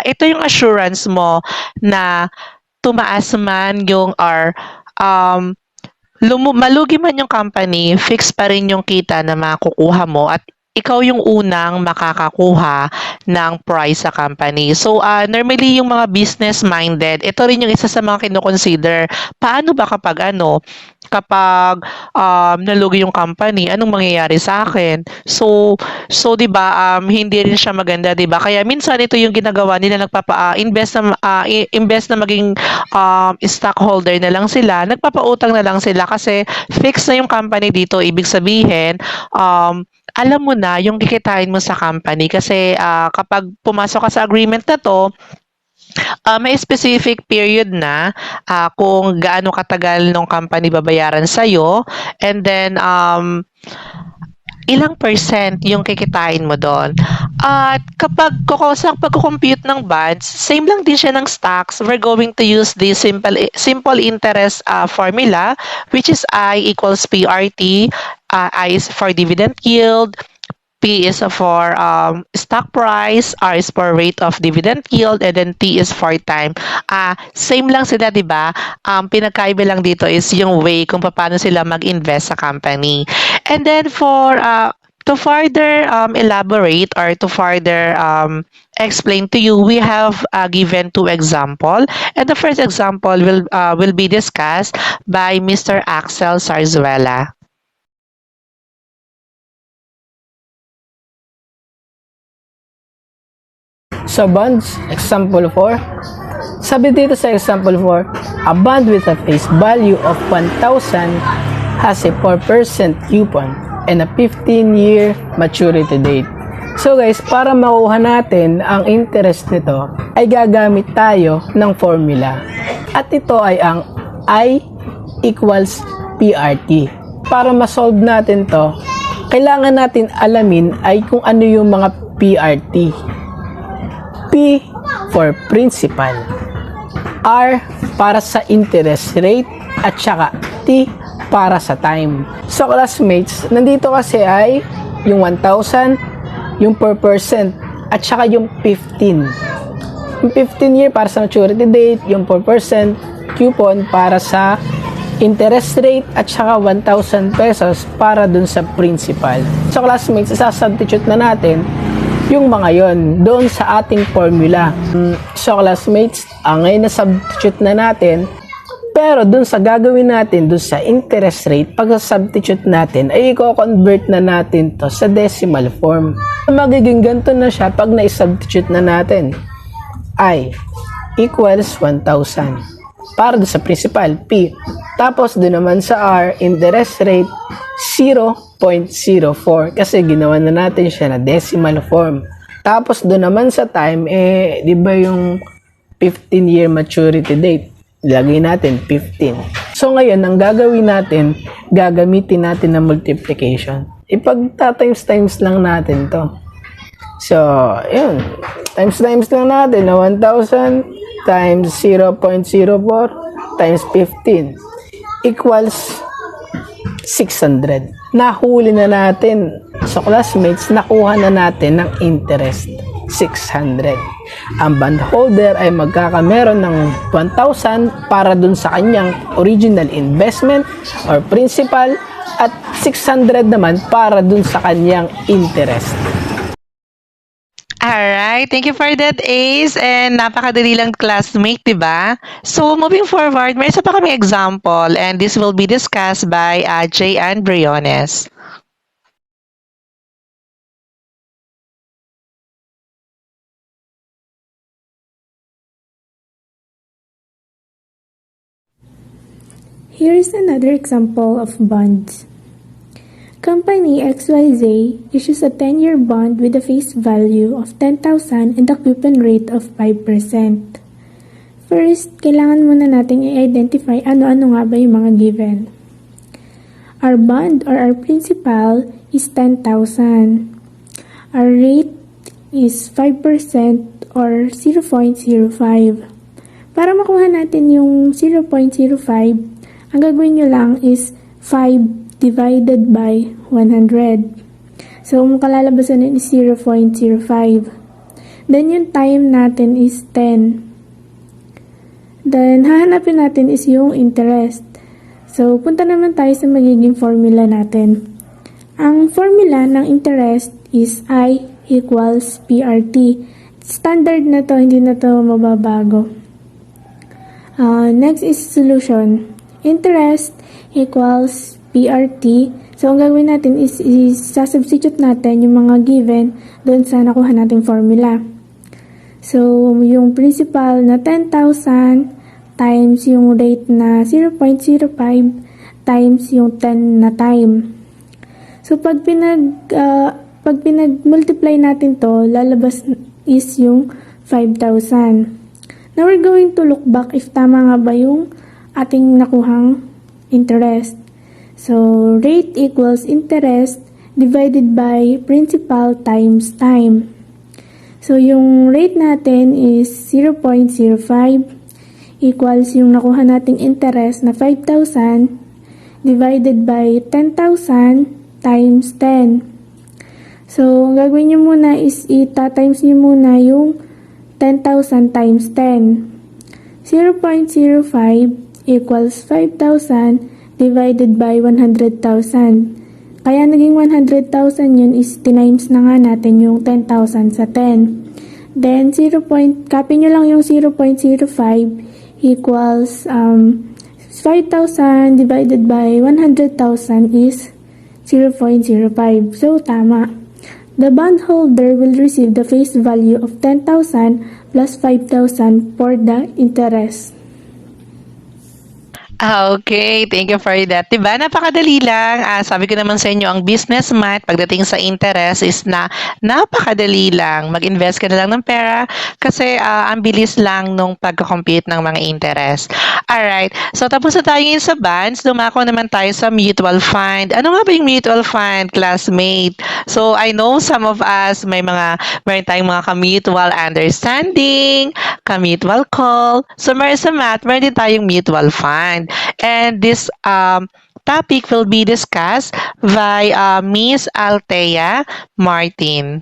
ito yung assurance mo na tumaas man yung or um, malugi man yung company, fix pa rin yung kita na makukuha mo at ikaw yung unang makakakuha ng price sa company. So, normally yung mga business-minded, ito rin yung isa sa mga kino-consider. Paano ba kapag nalugi yung company, anong mangyayari sa akin? So 'di ba, hindi rin siya maganda, 'di ba? Kaya minsan ito yung ginagawa nila, invest na maging stockholder na lang sila, nagpapautang na lang sila kasi fix na yung company dito. Ibig sabihin, alam mo na yung kikitain mo sa company kasi kapag pumasok ka sa agreement na to, may specific period na kung gaano katagal nung company babayaran sa'yo and then ilang percent yung kikitain mo doon. At kapag sa pagko-compute ng bonds, same lang din siya ng stocks. We're going to use the simple interest formula, which is I equals PRT. I is for dividend yield, P is for stock price, R is for rate of dividend yield, and then T is for time. Same lang sila, di ba? Pinagkaiba lang dito is yung way kung paano sila mag-invest sa company. And then to further elaborate or to further explain to you, we have given two example. And the first example will be discussed by Mr. Axel Sarzuela. Sa bonds, example 4. Sabi dito sa example 4, a bond with a face value of 1,000 has a 4% coupon and a 15-year maturity date. So guys, para makuha natin ang interest nito, ay gagamit tayo ng formula. At ito ay ang I equals PRT. Para ma-solve natin to, kailangan natin alamin ay kung ano yung mga PRT. P for principal, R para sa interest rate, at saka T para sa time. So classmates, nandito kasi ay yung 1,000, yung per percent, at saka yung 15. Yung 15 year para sa maturity date, yung per percent coupon para sa interest rate, at saka 1,000 pesos para dun sa principal. So classmates, isasubstitute na natin yung mga yon doon sa ating formula. So classmates, ngayon na substitute na natin, pero doon sa gagawin natin, doon sa interest rate, pag substitute natin, ay i-convert na natin to sa decimal form. Magiging ganito na siya pag na-substitute na natin. I equals 1,000 para doon sa principal, P. Tapos doon naman sa R, interest rate, 0.04 kasi ginawa na natin siya na decimal form. Tapos doon naman sa time, di ba yung 15-year maturity date? Lagay natin 15. So ngayon, ang gagawin natin, gagamitin natin na multiplication. Ipagta-times lang natin to. So, yun. Times lang natin na 1,000 times 0.04 times 15 equals 600. Nahuli na natin. So classmates, nakuha na natin ng interest 600. Ang bondholder ay magkakameron ng 1,000 para dun sa kanyang original investment or principal at 600 naman para dun sa kanyang interest. Alright, thank you for that, Ace. And napakadali lang, classmate, di ba? So, moving forward, may isa pa kami example and this will be discussed by Jay and Briones. Here is another example of bonds. Company XYZ issues a 10-year bond with a face value of 10,000 and a coupon rate of 5%. First, kailangan muna nating i-identify ano-ano nga ba yung mga given. Our bond or our principal is 10,000. Our rate is 5% or 0.05. Para makuha natin yung 0.05, ang gagawin nyo lang is 5 divided by 100. So, ang kalalabasan nun is 0.05. Then, yung time natin is 10. Then, hahanapin natin is yung interest. So, punta naman tayo sa magiging formula natin. Ang formula ng interest is I equals PRT. Standard na to, hindi na to mababago. Next is solution. Interest equals PRT. So, ang gagawin natin is sasubstitute natin yung mga given doon sa nakuha nating formula. So, yung principal na 10,000 times yung rate na 0.05 times yung 10 na time. So, pag pinag-multiply natin to, lalabas is yung 5,000. Now, we're going to look back if tama nga ba yung ating nakuhang interest. So, rate equals interest divided by principal times time. So, yung rate natin is 0.05 equals yung nakuha nating interest na 5,000 divided by 10,000 times 10. So, ang gagawin nyo muna is ita-times nyo muna yung 10,000 times 10. 0.05 equals 5,000 divided by 100,000. Kaya naging 100,000 yun is tinimes na nga natin yung 10,000 sa 10. Then, copy nyo lang yung 0.05 equals 5,000 divided by 100,000 is 0.05. So, tama. The bondholder will receive the face value of 10,000 plus 5,000 for the interest. Okay, thank you for that. Diba, napakadali lang. Sabi ko naman sa inyo, ang business math pagdating sa interest is napakadali lang. Mag-invest ka na lang ng pera kasi ang bilis lang nung pagka-compute ng mga interest. Alright, so tapos na tayo ngayon sa bonds. Dumako naman tayo sa mutual fund. Ano nga ba yung mutual fund, classmate? So, I know some of us, meron tayong mga ka-mutual understanding, ka-mutual call. So, sa math, meron din tayong mutual fund. And this topic will be discussed by Miss Althea Martin.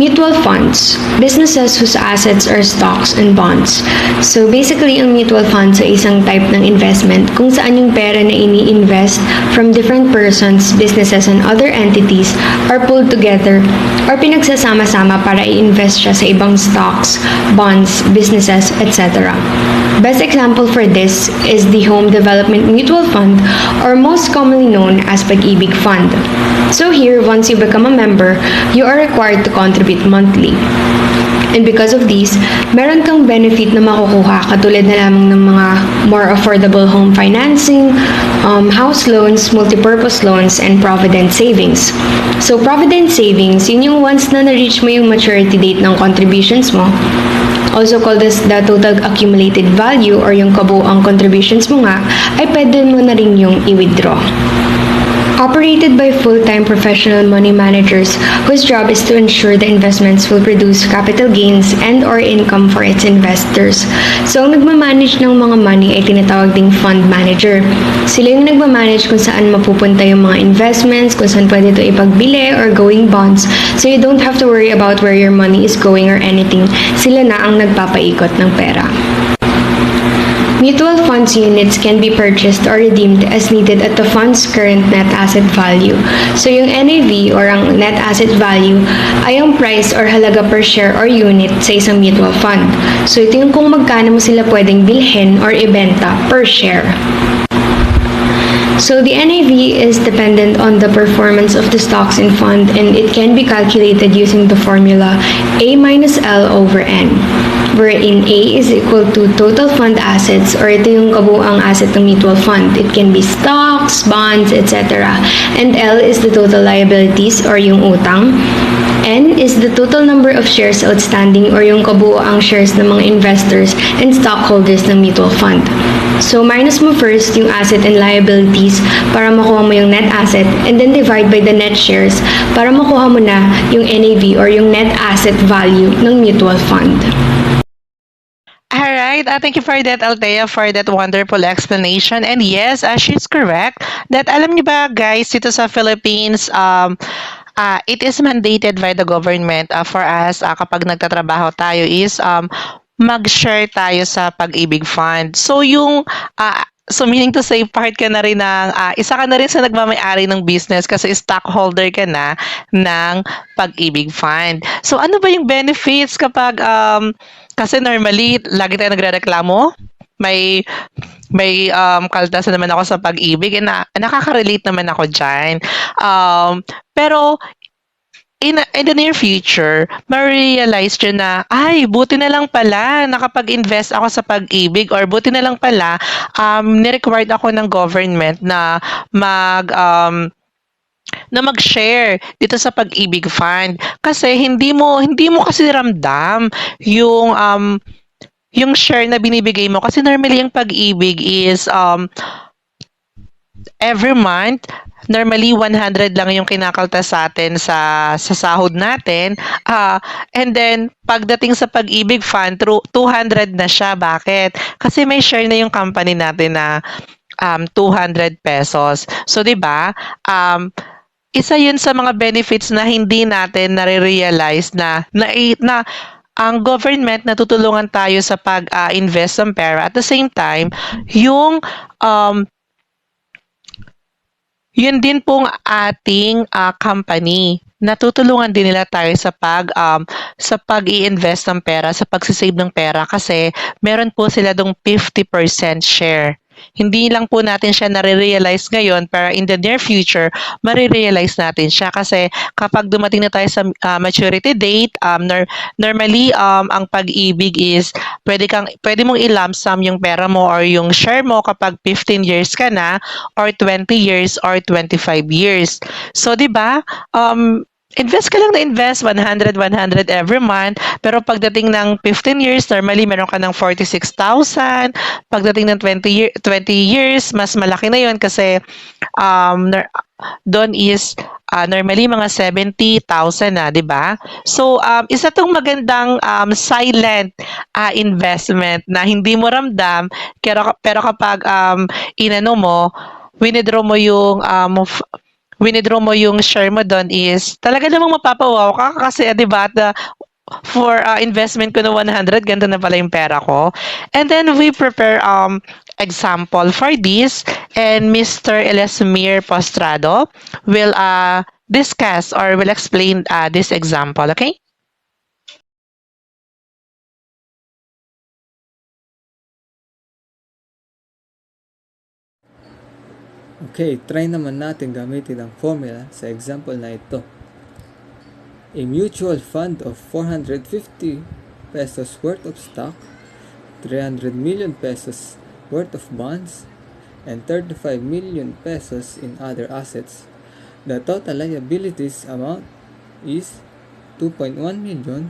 Mutual funds, businesses whose assets are stocks and bonds. So basically, ang mutual funds ay isang type ng investment kung saan yung pera na ini-invest from different persons, businesses, and other entities are pulled together or pinagsasama-sama para i-invest siya sa ibang stocks, bonds, businesses, etc. Best example for this is the Home Development Mutual Fund, or most commonly known as Pag-ibig Fund. So here, once you become a member, you are required to contribute monthly. And because of these, meron kang benefit na makukuha katulad na lamang ng mga more affordable home financing, house loans, multipurpose loans, and provident savings. So provident savings, yun yung once na na-reach mo yung maturity date ng contributions mo, also called as the total accumulated value or yung kabuuang contributions mo nga, ay pwede mo na rin yung i-withdraw. Operated by full-time professional money managers whose job is to ensure the investments will produce capital gains and or income for its investors. So, ang nagmamanage ng mga money ay tinatawag ding fund manager. Sila yung nagmamanage kung saan mapupunta yung mga investments, kung saan pwede ito ipagbili or going bonds. So, you don't have to worry about where your money is going or anything. Sila na ang nagpapaikot ng pera. Mutual funds units can be purchased or redeemed as needed at the fund's current net asset value. So yung NAV or ang net asset value ay ang price or halaga per share or unit sa isang mutual fund. So ito yung kung magkano mo sila pwedeng bilhin or ibenta per share. So the NAV is dependent on the performance of the stocks in fund and it can be calculated using the formula A minus L over N. wherein A is equal to total fund assets, or ito yung kabuuang asset ng mutual fund. It can be stocks, bonds, etc. And L is the total liabilities or yung utang. N is the total number of shares outstanding or yung kabuuang shares ng mga investors and stockholders ng mutual fund. So, minus mo first yung asset and liabilities para makuha mo yung net asset, and then divide by the net shares para makuha mo na yung NAV or yung net asset value ng mutual fund. Alright, thank you for that, Althea, for that wonderful explanation. And yes, she's correct that alam niyo ba guys, dito sa Philippines, it is mandated by the government for us kapag nagtatrabaho tayo is mag-share tayo sa pag-ibig fund. So yung so meaning to say part ka na rin ng isa ka na rin sa nagmamay-ari ng business kasi stockholder ka na ng pag-ibig fund. So ano ba yung benefits kapag kasi normally lagi tayo nagrereklamo, may kaltasan naman ako sa pag-ibig and nakaka-relate naman ako diyan. Pero in the near future, ma-realize nyo na, ay, buti na lang pala nakapag-invest ako sa pag-ibig or buti na lang pala ni-required ako ng government na mag-share dito sa pag-ibig fund kasi hindi mo kasi ramdam yung share na binibigay mo kasi normally yung pag-ibig is every month, normally 100 lang yung kinakaltas sa atin sa sahod natin. And then, pagdating sa pag-ibig fund, 200 na siya. Bakit? Kasi may share na yung company natin na 200 pesos. So, di ba? Isa yun sa mga benefits na hindi natin nare-realize na ang government natutulungan tayo sa pag-invest ng pera. At the same time, yun din pong ating company. Natutulungan din nila tayo sa pag-i-invest ng pera, sa pag-save ng pera kasi meron po sila dong 50% share. Hindi lang po natin siya nare-realize ngayon, pero in the near future, marirealize natin siya kasi kapag dumating na tayo sa maturity date, normally ang pag-ibig is pwede mong i-lump sum yung pera mo or yung share mo kapag 15 years ka na or 20 years or 25 years. So, 'di ba? Invest ka lang na invest 100 every month, pero pagdating ng 15 years, normally meron ka ng 46,000. Pagdating ng 20 years, mas malaki na 'yon kasi doon is normally mga 70,000 na, 'di ba? So isa tong magandang silent investment na hindi mo ramdam pero kapag inano mo, winidraw mo yung share mo doon is talaga namang mapapawaw ka kasi 'di ba for investment ko na 100 ganito na pala yung pera ko. And then we prepare example for this and Mr. Elesmir Postrado will discuss or will explain this example, okay? Okay, try naman natin gamitin ang formula sa example na ito. A mutual fund of 450 pesos worth of stock, 300 million pesos worth of bonds, and 35 million pesos in other assets. The total liabilities amount is 2.1 million.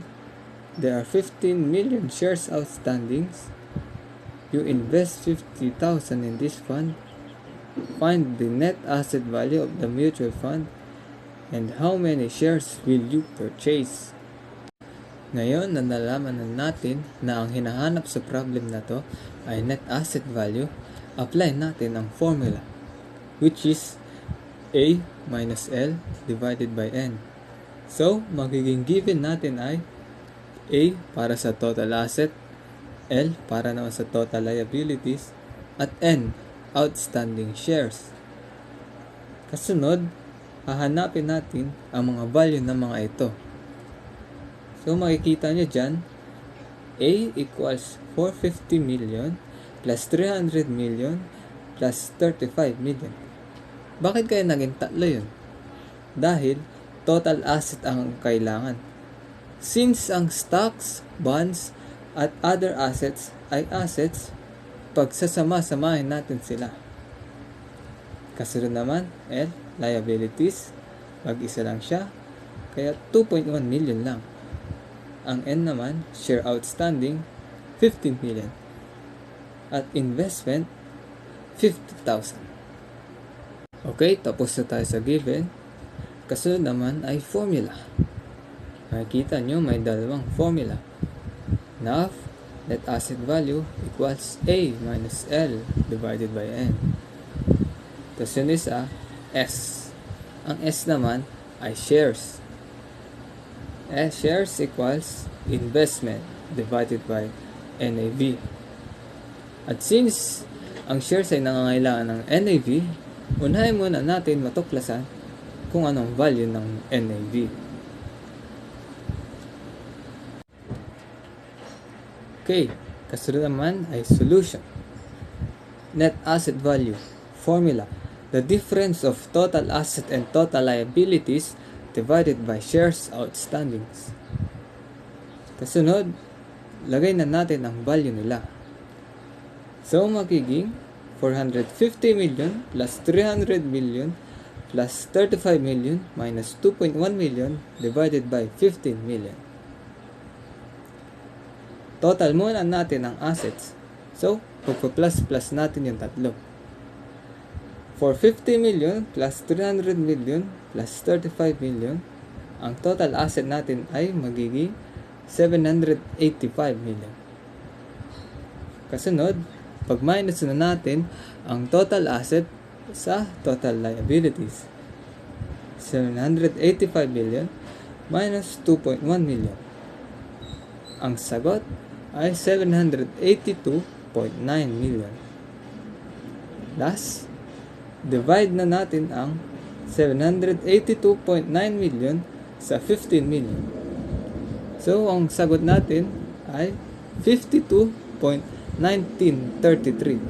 There are 15 million shares outstanding. You invest 50,000 in this fund. Find the net asset value of the mutual fund and how many shares will you purchase. Ngayon, nalaman na natin na ang hinahanap sa problem na to ay net asset value. Apply natin ang formula, which is A minus L divided by N. So, magiging given natin ay A para sa total asset, L para naman sa total liabilities, at N outstanding shares. Kasunod, hahanapin natin ang mga value ng mga ito. So makikita nyo dyan, A equals 450 million plus 300 million plus 35 million. Bakit kaya naging tatlo yun? Dahil total asset ang kailangan. Since ang stocks, bonds, At other assets ay assets pag sasama-samahin natin sila. Kasunod naman, L, liabilities. Mag-isa lang siya, kaya 2.1 million lang. Ang N naman, share outstanding, 15 million. At investment, 50,000. Okay, tapos na tayo sa given. Kasunod naman ay formula. Makikita nyo may dalawang formula. NAV, net asset value, equals A minus L divided by N. Tapos yun isa, S. Ang S naman ay shares. Shares equals investment divided by NAV. At since ang shares ay nangangailangan ng NAV, unahin muna natin matuklasan kung anong value ng NAV. Okay, kasunod naman ay solution. Net asset value, formula. The difference of total asset and total liabilities divided by shares outstanding. Kasunod, lagay na natin ang value nila. So, magiging 450 million plus 300 million plus 35 million minus 2.1 million divided by 15 million. Total muna natin ang assets. So, pagpa-plus-plus natin yung tatlo. 450 million plus 300 million plus 35 million, ang total asset natin ay magiging 785 million. Kasunod, pag-minus na natin ang total asset sa total liabilities. 785 million minus 2.1 million. Ang sagot ay 782.9 million. Last, divide na natin ang 782.9 million sa 15 million. So, ang sagot natin ay 52.1933.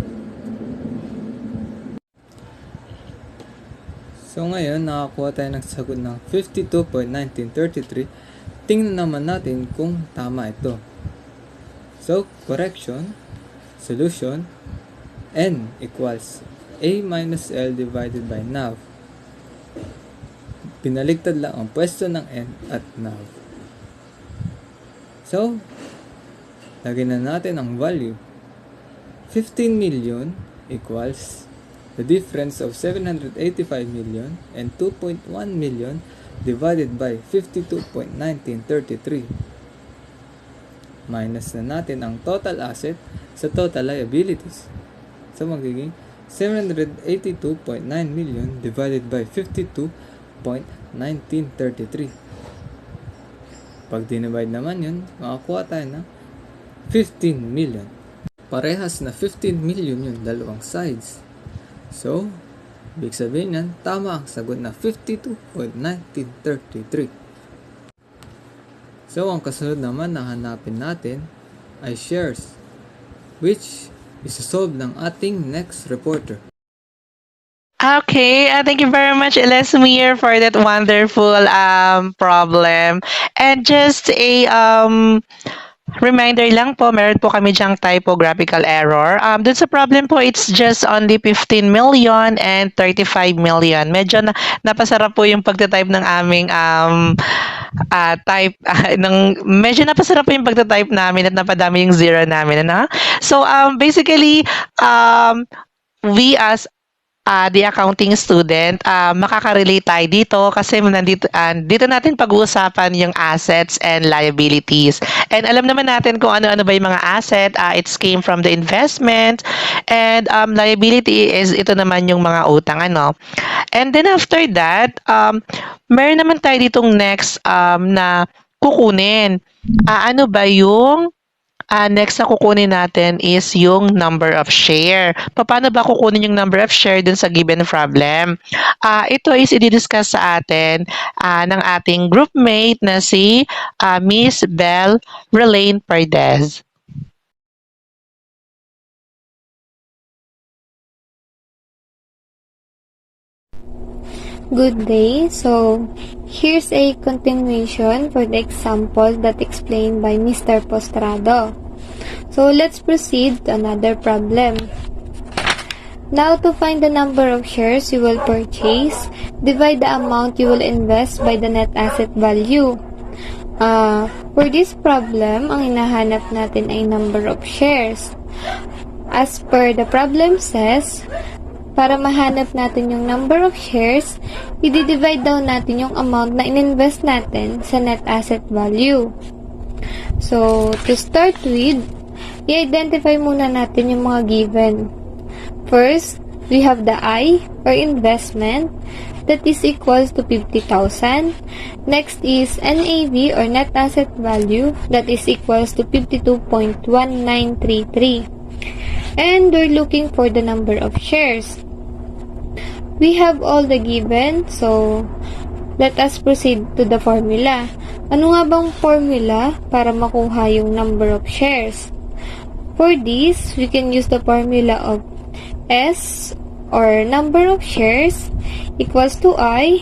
So, ngayon, nakakuha tayo ng sagot ng 52.1933. Tingnan naman natin kung tama ito. So, correction, solution, N equals A minus L divided by NAV. Pinaligtad lang ang pwesto ng N at NAV. So, lagyan na natin ang value. 15 million equals the difference of 785 million and 2.1 million divided by 52.1933. Minus na natin ang total asset sa total liabilities. So, magiging 782.9 million divided by 52.1933. Pag dinivide naman yun, makakuha tayo ng 15 million. Parehas na 15 million yung dalawang sides. So, ibig sabihin yan, tama ang sagot na 52.1933. So, ang kasunod naman na hanapin natin ay shares, which isa-solve ng ating next reporter. Okay, thank you very much, Lesmir, for that wonderful problem. And just a reminder lang po, meron po kami diyang typographical error. Dun sa problem po, it's just only 15 million and 35 million. Medyo napasarap po yung pagtatype ng aming medyo napasarap po yung pagtatype namin at napadami yung zero namin. Ano? So, basically, we as the accounting student, makaka-relate tayo dito kasi dito natin pag-uusapan yung assets and liabilities. And alam naman natin kung ano-ano ba yung mga asset. It came from the investment, and liability is ito naman yung mga utang. Ano? And then after that, meron naman tayo ditong next na kukunin. Ano ba yung next na kukunin natin is yung number of share. Paano ba kukunin yung number of share dun sa given problem? Ito is i-discuss sa atin ng ating groupmate na si Miss Belle Relaine Perdez. Good day. So, here's a continuation for the example that explained by Mr. Postrado. So let's proceed to another problem. Now, to find the number of shares you will purchase, divide the amount you will invest by the net asset value. For this problem, ang hinahanap natin ay number of shares. As per the problem says, para mahanap natin yung number of shares, i-divide down natin yung amount na ininvest natin sa net asset value. So, to start with, i-identify muna natin yung mga given. First, we have the I, or investment, that is equals to 50,000. Next is NAV, or net asset value, that is equals to 52.1933. And we're looking for the number of shares. We have all the given, so let us proceed to the formula. Ano nga bang formula para makuha yung number of shares? For this, we can use the formula of S, or number of shares, equals to I,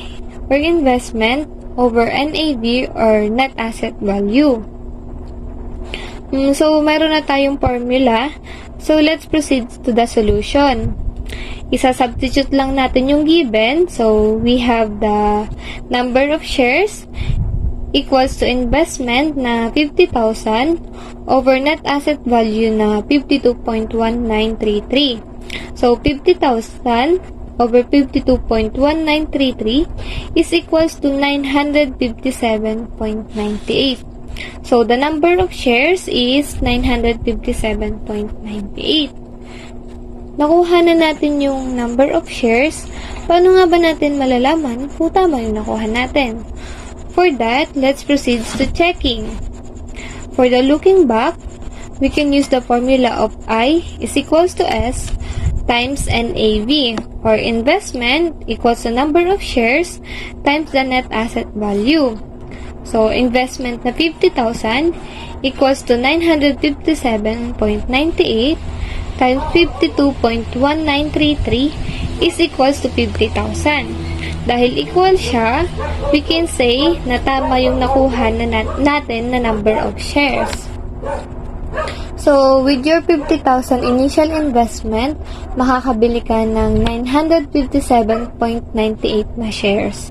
or investment, over NAV, or net asset value. So, mayroon na tayong formula. So, let's proceed to the solution. Isa-substitute lang natin yung given. So, we have the number of shares equals to investment na 50,000 over net asset value na 52.1933. So, 50,000 over 52.1933 is equals to 957.98. So, the number of shares is 957.98. Nakuha na natin yung number of shares. Paano nga ba natin malalaman kung tama yung nakuha natin? For that, let's proceed to checking. For the looking back, we can use the formula of I is equals to S times NAV, or investment equals the number of shares times the net asset value. So, investment na 50,000 equals to 957.98 times 52.1933 is equals to 50,000. Dahil equal siya, we can say na tama yung nakuha na natin na number of shares. So, with your 50,000 initial investment, makakabili ka ng 957.98 na shares.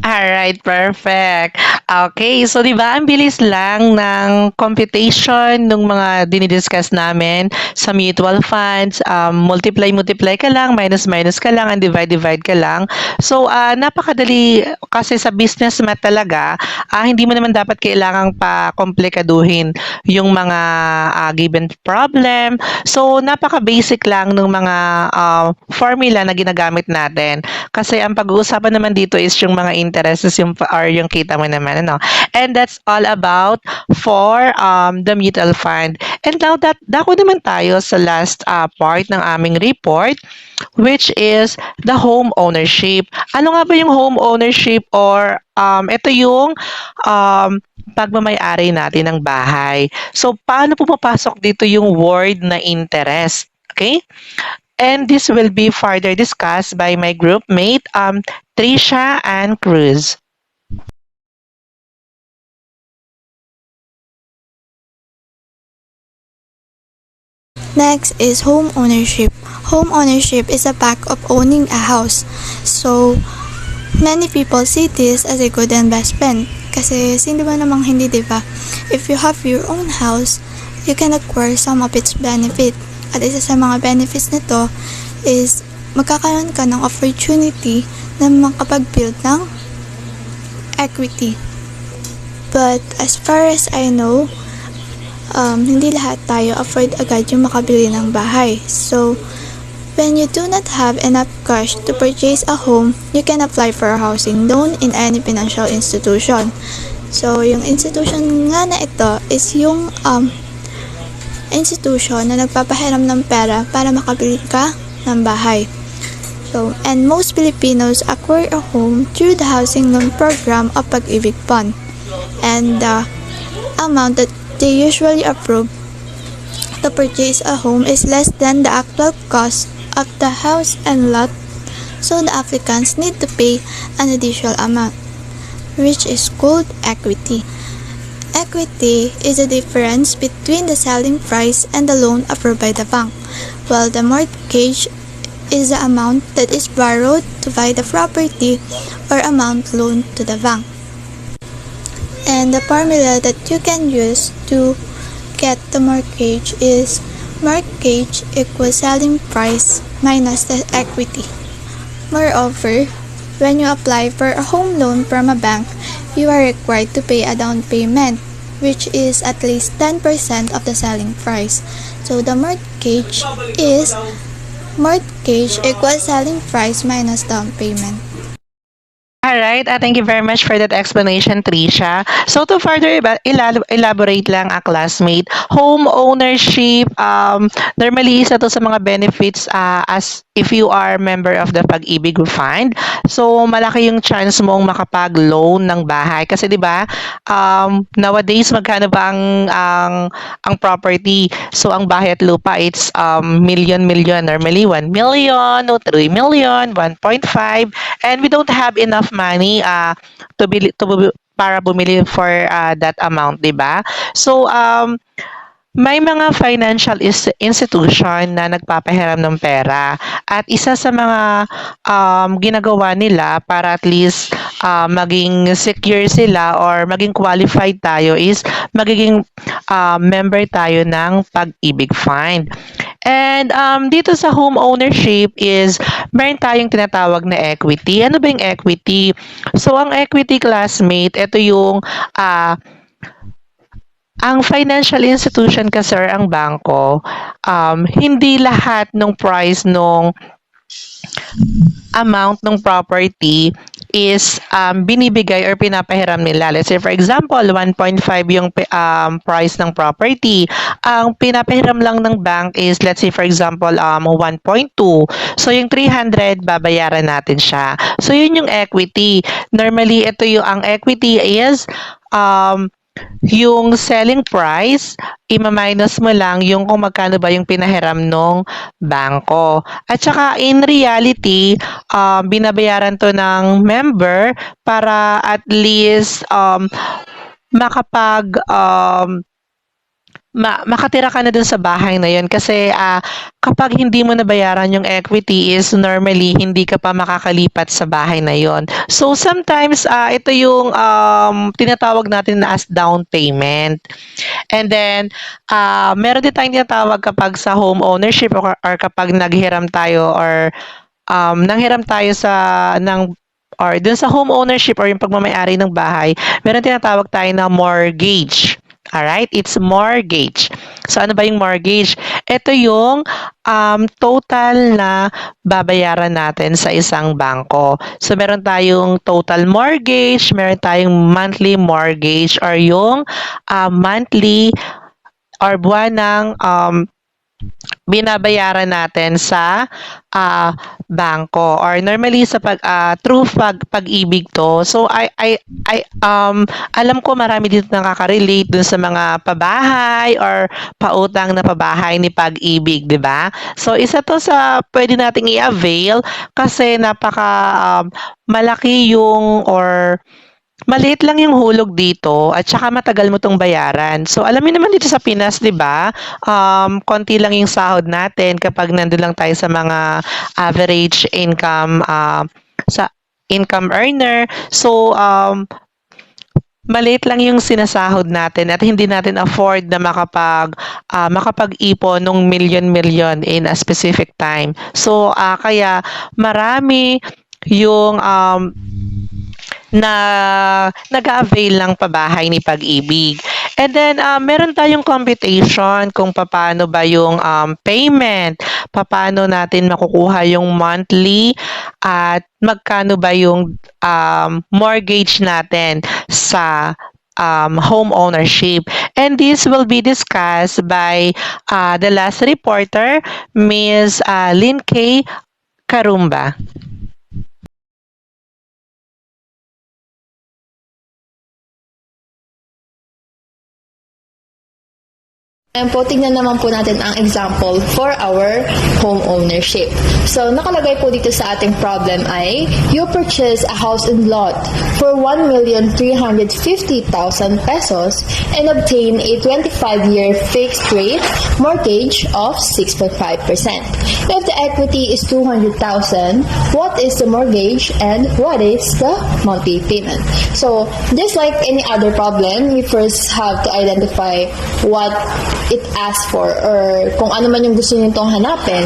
Alright, perfect. Okay, so 'di ba ang bilis lang ng computation ng mga dinidiscuss namin sa mutual funds, multiply ka lang, minus ka lang, and divide ka lang. So napakadali kasi sa business math talaga, hindi mo naman dapat kailangang pa komplikaduhin yung mga given problem. So napaka-basic lang ng mga formula na ginagamit natin. Kasi ang pag-uusapan naman dito is yung mga interests or yung kita mo naman, ano. And that's all about for the mutual fund. And now dako naman tayo sa last part ng aming report, which is the home ownership. Ano nga ba yung home ownership, or ito yung pagmamay-ari natin ng bahay. So paano pumapasok dito yung word na interest? Okay? And this will be further discussed by my group mate, Trisha and Cruz. Next is home ownership. Home ownership is a fact of owning a house. So, many people see this as a good investment. Kasi, sino ba namang hindi, diba? If you have your own house, you can acquire some of its benefit. At isa sa mga benefits nito is magkakaroon ka ng opportunity na makapag-build ng equity. But as far as I know, hindi lahat tayo afford agad yung makabili ng bahay. So, when you do not have enough cash to purchase a home, you can apply for a housing loan in any financial institution. So, yung institution nga na ito is yung institution na nagpapahiram ng pera para makabili ka ng bahay. So, and most Filipinos acquire a home through the housing loan program of Pag-ibig Fund. And the amount that they usually approve to purchase a home is less than the actual cost of the house and lot. So, the applicants need to pay an additional amount, which is called equity. Equity is the difference between the selling price and the loan approved by the bank, while the mortgage is the amount that is borrowed to buy the property or amount loaned to the bank. And the formula that you can use to get the mortgage is mortgage equals selling price minus the equity. Moreover, when you apply for a home loan from a bank, you are required to pay a down payment, which is at least 10% of the selling price. So the is mortgage equals selling price minus down payment. All right, thank you very much for that explanation, Trisha. So to further elaborate lang, classmate, home ownership, normally isa to sa mga benefits as if you are member of the Pag-ibig Fund. So malaki yung chance mong makapag-loan ng bahay kasi 'di ba? Nowadays magkano ba ang property? So ang bahay at lupa it's million normally 1 million, no 3 million, 1.5, and we don't have enough money para bumili for that amount, 'di ba? So may mga financial institution na nagpapahiram ng pera at isa sa mga ginagawa nila para at least maging secure sila or maging qualified tayo is magiging member tayo ng Pag-ibig Fund. And dito sa home ownership is meron tayong tinatawag na equity. Ano ba yung equity? So ang equity, classmate, ito yung ang financial institution kasi or ang bangko, hindi lahat ng price nung amount ng property is binibigay or pinapahiram nila. Let's say for example, 1.5 yung price ng property. Ang pinapahiram lang ng bank is let's say for example 1.2. So yung 300 babayaran natin siya. So yun yung equity. Normally ito yung ang equity is yung selling price, ima-minus mo lang yung kung magkano ba yung pinahiram nung bangko. At saka in reality, binabayaran to ng member para at least makapag makatira ka na dun sa bahay na yun kasi kapag hindi mo nabayaran yung equity is normally hindi ka pa makakalipat sa bahay na yon. So sometimes ito yung tinatawag natin na as down payment. And then meron din tayong tinatawag kapag sa home ownership or kapag naghiram tayo or nanghiram tayo or dun sa home ownership or yung pagmamayari ng bahay, meron tinatawag tayo na mortgage. Alright? It's mortgage. So, ano ba yung mortgage? Ito yung total na babayaran natin sa isang bangko. So, meron tayong total mortgage, meron tayong monthly mortgage or yung monthly or buwanang binabayaran natin sa bangko or normally sa through pag-ibig to. So I alam ko marami dito nakaka-relate dun sa mga pabahay or pautang na pabahay ni Pag-ibig, 'di ba? So isa to sa pwede nating i-avail kasi napaka malaki yung or maliit lang yung hulog dito at saka matagal mo 'tong bayaran. So alam niyo naman dito sa Pinas, 'di ba? Konti lang yung sahod natin kapag nandun lang tayo sa mga average income sa income earner. So maliit lang yung sinasahod natin at hindi natin afford na makapag-ipon ng million in a specific time. So kaya marami yung na nag-avail ng pabahay ni Pag-ibig. And then, meron tayong computation kung paano ba yung payment, paano natin makukuha yung monthly, at magkano ba yung mortgage natin sa home ownership. And this will be discussed by the last reporter, Ms. Lynn K. Karumba. Ayan po, tingnan naman po natin ang example for our home ownership. So, nakalagay po dito sa ating problem ay, you purchase a house and lot for 1,350,000 pesos and obtain a 25-year fixed rate mortgage of 6.5%. If the equity is 200,000, what is the mortgage and what is the monthly payment? So, just like any other problem, we first have to identify what it asks for or kung ano man yung gusto nitong hanapin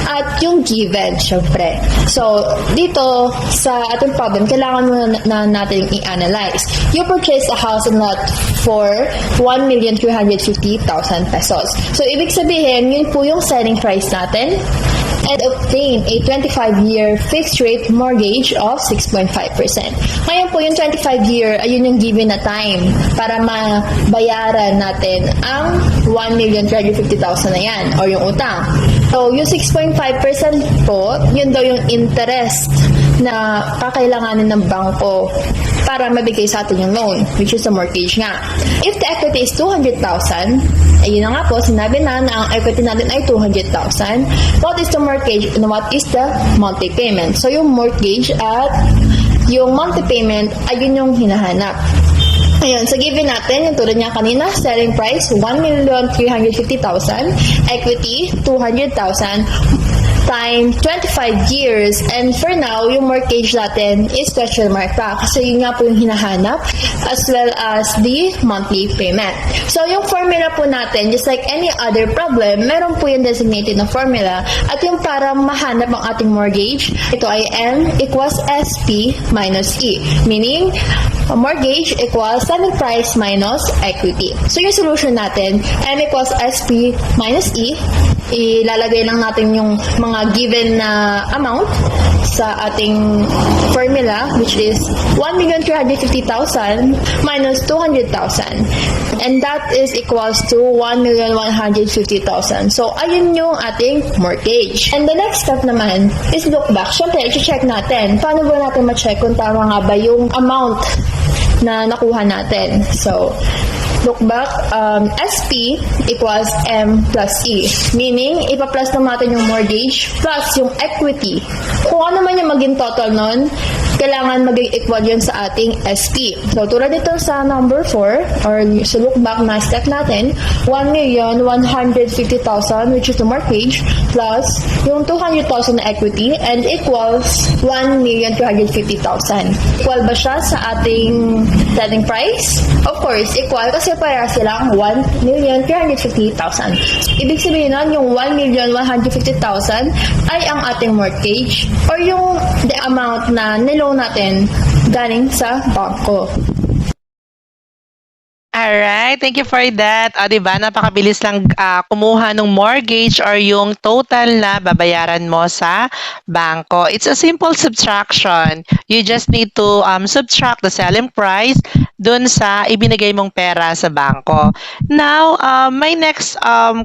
at yung given, syempre. So, dito sa ating problem, kailangan muna na natin i-analyze. You purchase a house and lot for 1,350,000 pesos. So, ibig sabihin, yun po yung selling price natin and obtain a 25-year fixed rate mortgage of 6.5%. Ngayon po, yung 25-year, ayun yung given na time para mabayaran natin ang 1,350,000 na yan or yung utang. So, yung 6.5% po, yun daw yung interest na kakailanganin ng bangko para mabigay sa atin yung loan, which is the mortgage nga. If the equity is 200,000, ayun na nga po, sinabi na ang equity natin ay 200,000. What is the mortgage and what is the monthly payment? So, yung mortgage at yung monthly payment, ayun yung hinahanap. Ayun, so given natin, yung tulad niya kanina, selling price, 1,350,000, equity, 200,000, time 25 years, and for now yung mortgage natin is question mark pa kasi yun nga po yung hinahanap as well as the monthly payment. So yung formula po natin, just like any other problem, meron po yung designated na formula at yung para mahanap ang ating mortgage, ito ay M equals SP minus E, meaning mortgage equals selling price minus equity. So yung solution natin, M equals SP minus E, ilalagay lang natin yung mga given na amount sa ating formula, which is 1,350,000 minus 200,000, and that is equals to 1,150,000. So ayun yung ating mortgage. And the next step naman is look back. Siyempre, i-check natin paano ba natin ma-check kung tama nga ba yung amount na nakuha natin. So look back, SP equals M plus E. Meaning, ipa-plus naman natin yung mortgage plus yung equity. Kung ano man yung maging total nun, kailangan maging equal yun sa ating SP. So, tulad dito sa number 4, or sa look back na step natin, 1,150,000, which is the mortgage, plus yung 200,000 na equity, and equals 1,250,000. Equal ba siya sa ating selling price? Of course, equal kasi para silang 1,350,000. Ibig sabihin nun, yung 1,150,000 ay ang ating mortgage or yung the amount na niloan natin galing sa bangko. Alright, thank you for that. O, diba, napakabilis lang kumuha ng mortgage or yung total na babayaran mo sa bangko. It's a simple subtraction. You just need to subtract the selling price dun sa ibinigay mong pera sa bangko. Now, my next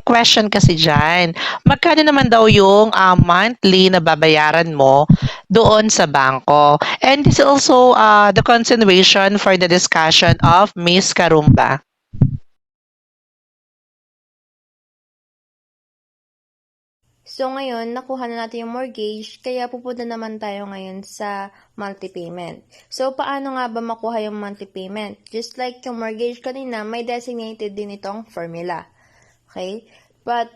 question kasi dyan, magkano naman daw yung monthly na babayaran mo doon sa bangko? And this is also the continuation for the discussion of Miss Karumba. So ngayon, nakuha na natin yung mortgage, kaya pupunta naman tayo ngayon sa monthly payment. So paano nga ba makuha yung monthly payment? Just like yung mortgage kanina, may designated din itong formula. Okay? But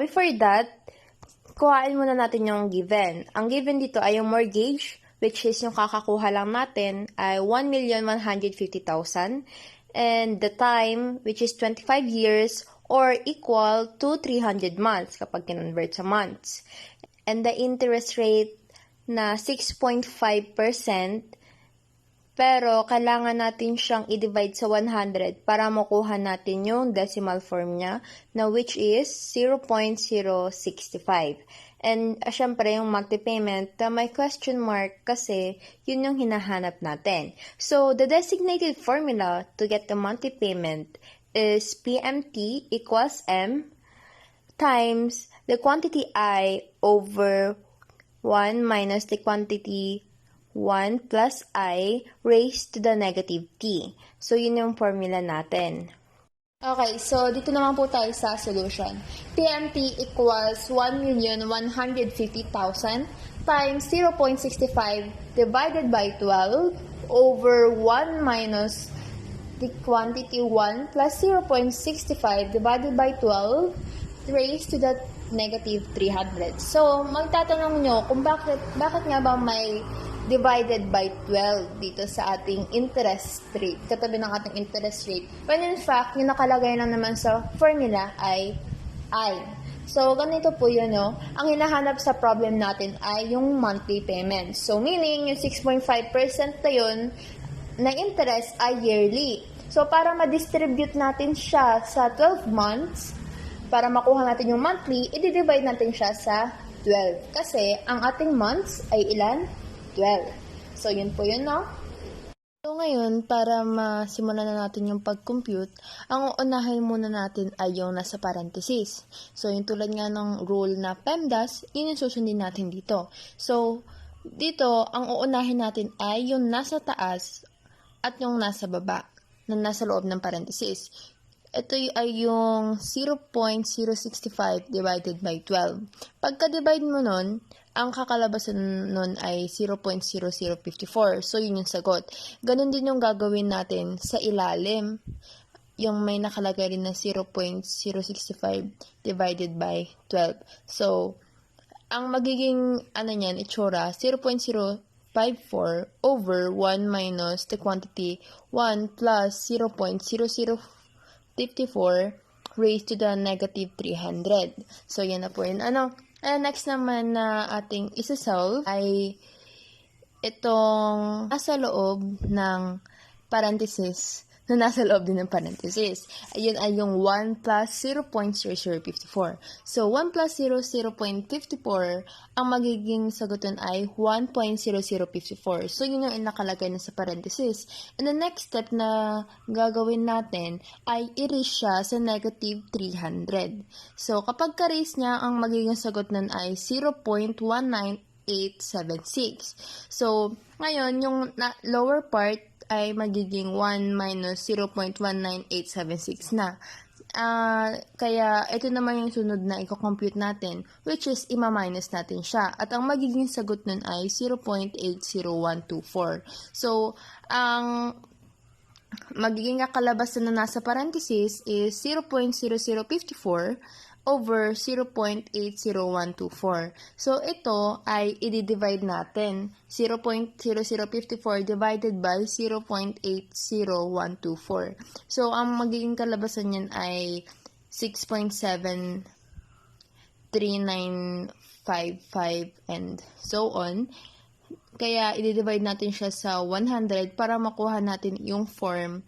before that, kuhain muna natin yung given. Ang given dito ay yung mortgage, which is yung kakakuha lang natin ay 1,150,000, and the time, which is 25 years, or equal to 300 months kapag kinonvert sa months. And the interest rate na 6.5%, pero kailangan natin siyang i-divide sa 100 para makuha natin yung decimal form niya na which is 0.065. And syempre yung monthly payment na may question mark kasi yun yung hinahanap natin. So the designated formula to get the monthly payment is PMT equals M times the quantity I over 1 minus the quantity 1 plus I raised to the negative T. So, yun yung formula natin. Okay, so dito naman po tayo sa solution. PMT equals 1,150,000 times 0.65 divided by 12 over 1 minus the quantity 1 plus 0.65 divided by 12 raised to the negative 300. So, magtatanong nyo kung bakit nga ba may divided by 12 dito sa ating interest rate, katabi ng ating interest rate. When in fact, yung nakalagay lang naman sa formula ay I. So, ganito po yun, no? Ang hinahanap sa problem natin ay yung monthly payment. So, meaning, yung 6.5% na yun, na interest ay yearly. So, para ma-distribute natin siya sa 12 months, para makuha natin yung monthly, i-divide natin siya sa 12. Kasi, ang ating months ay ilan? 12. So, yun po yun, no? So, ngayon, para masimulan na natin yung pag-compute, ang uunahin muna natin ay yung nasa parenthesis. So, yung tulad nga ng rule na PEMDAS, yun yung susundin natin dito. So, dito, ang uunahin natin ay yung nasa taas at yung nasa baba, na nasa loob ng parenthesis. Ito ay yung 0.065 divided by 12. Pagka-divide mo nun, ang kakalabasan nun ay 0.0054. So, yun yung sagot. Ganon din yung gagawin natin sa ilalim. Yung may nakalagay rin na 0.065 divided by 12. So, ang magiging, itsura, 0.054 over 1 minus the quantity 1 plus 0.0054 raised to the negative 300. So, yan na po yun. Next naman na ating isa-solve ay itong nasa loob ng parenthesis na nasa loob din ng parenthesis. Ayun ay yung 1 plus 0.0054. So, 1 plus 0.54, ang magiging sagutin ay 1.0054. So, yun yung nakalagay na sa parenthesis. And the next step na gagawin natin ay i-raise siya sa negative 300. So, kapag ka-raise niya, ang magiging sagot nun ay 0.19876. So, ngayon, yung lower part ay magiging 1 minus 0.19876 na. Kaya, ito naman yung sunod na i-compute natin, which is, ima-minus natin siya. At ang magiging sagot nun ay 0.80124. So, ang magiging kakalabasan na nasa parenthesis is 0.0054 over 0.80124. So, ito ay i-divide natin. 0.0054 divided by 0.80124. So, ang magiging kalabasan niyan ay 6.73955 and so on. Kaya, i-divide natin siya sa 100 para makuha natin yung form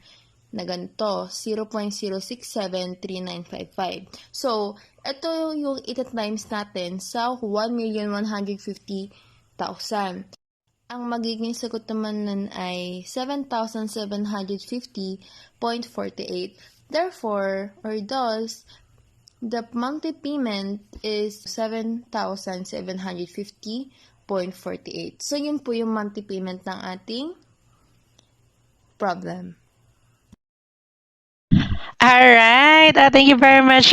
na ganito, 0.0673955. So, ito yung ita-times natin sa 1,150,000. Ang magiging sagot naman nun ay 7,750.48. Therefore, or thus, the monthly payment is 7,750.48. So, yun po yung monthly payment ng ating problem. Alright, thank you very much,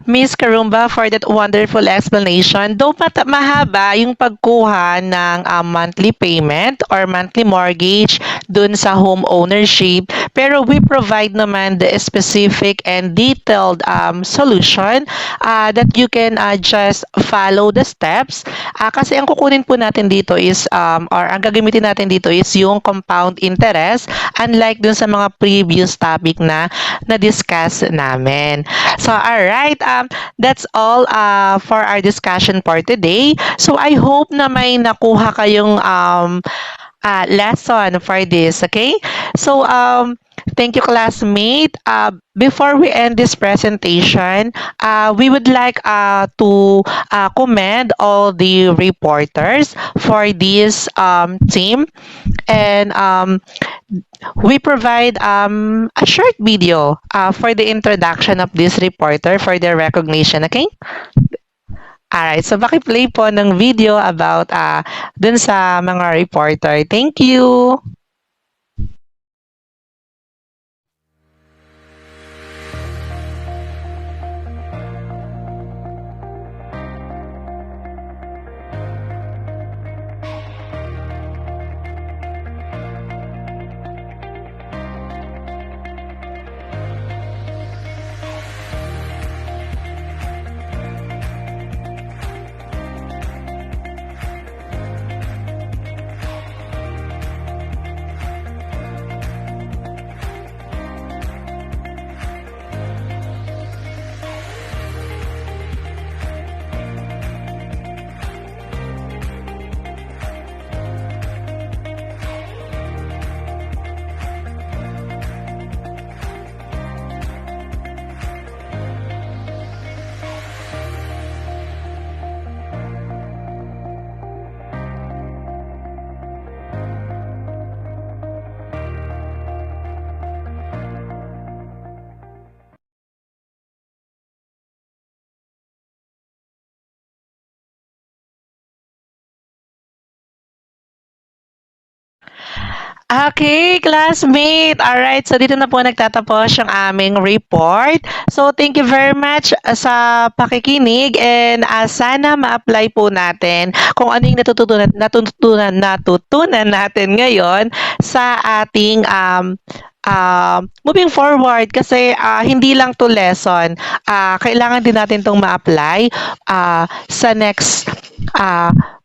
Miss Karumba, for that wonderful explanation. Though mahaba yung pagkuha ng monthly payment or monthly mortgage dun sa home ownership, pero we provide naman the specific and detailed solution that you can just follow the steps. Kasi ang kukunin po natin dito is, or ang gagamitin natin dito is yung compound interest, unlike dun sa mga previous topic na na-discuss namin. So, alright, that's all for our discussion for today. So, I hope na may nakuha kayong lesson for this, okay? So, thank you, classmate. Before we end this presentation, we would like to commend all the reporters for this team. And we provide a short video for the introduction of this reporter for their recognition, okay? Alright, so play po ng video about dun sa mga reporter. Thank you! Okay, classmate. Alright, so dito na po nagtatapos yung aming report. So, thank you very much sa pakikinig and sana ma-apply po natin kung ano yung natutunan natin ngayon sa ating moving forward kasi hindi lang to lesson. Kailangan din natin tong ma-apply sa next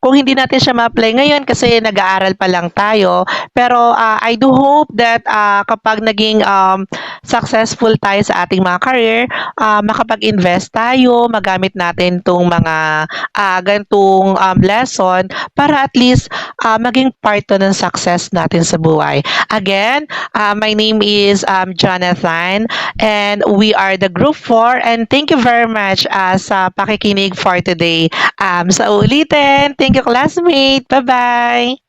kung hindi natin siya ma-apply ngayon kasi nag-aaral pa lang tayo, pero I do hope that kapag naging successful tayo sa ating mga career, makapag-invest tayo, magamit natin itong mga ganitong lesson para at least maging part to ng success natin sa buhay. Again, my name is Jonathan and we are the Group 4 and thank you very much sa pakikinig for today. Sa ulitin, thank you classmate. Bye-bye!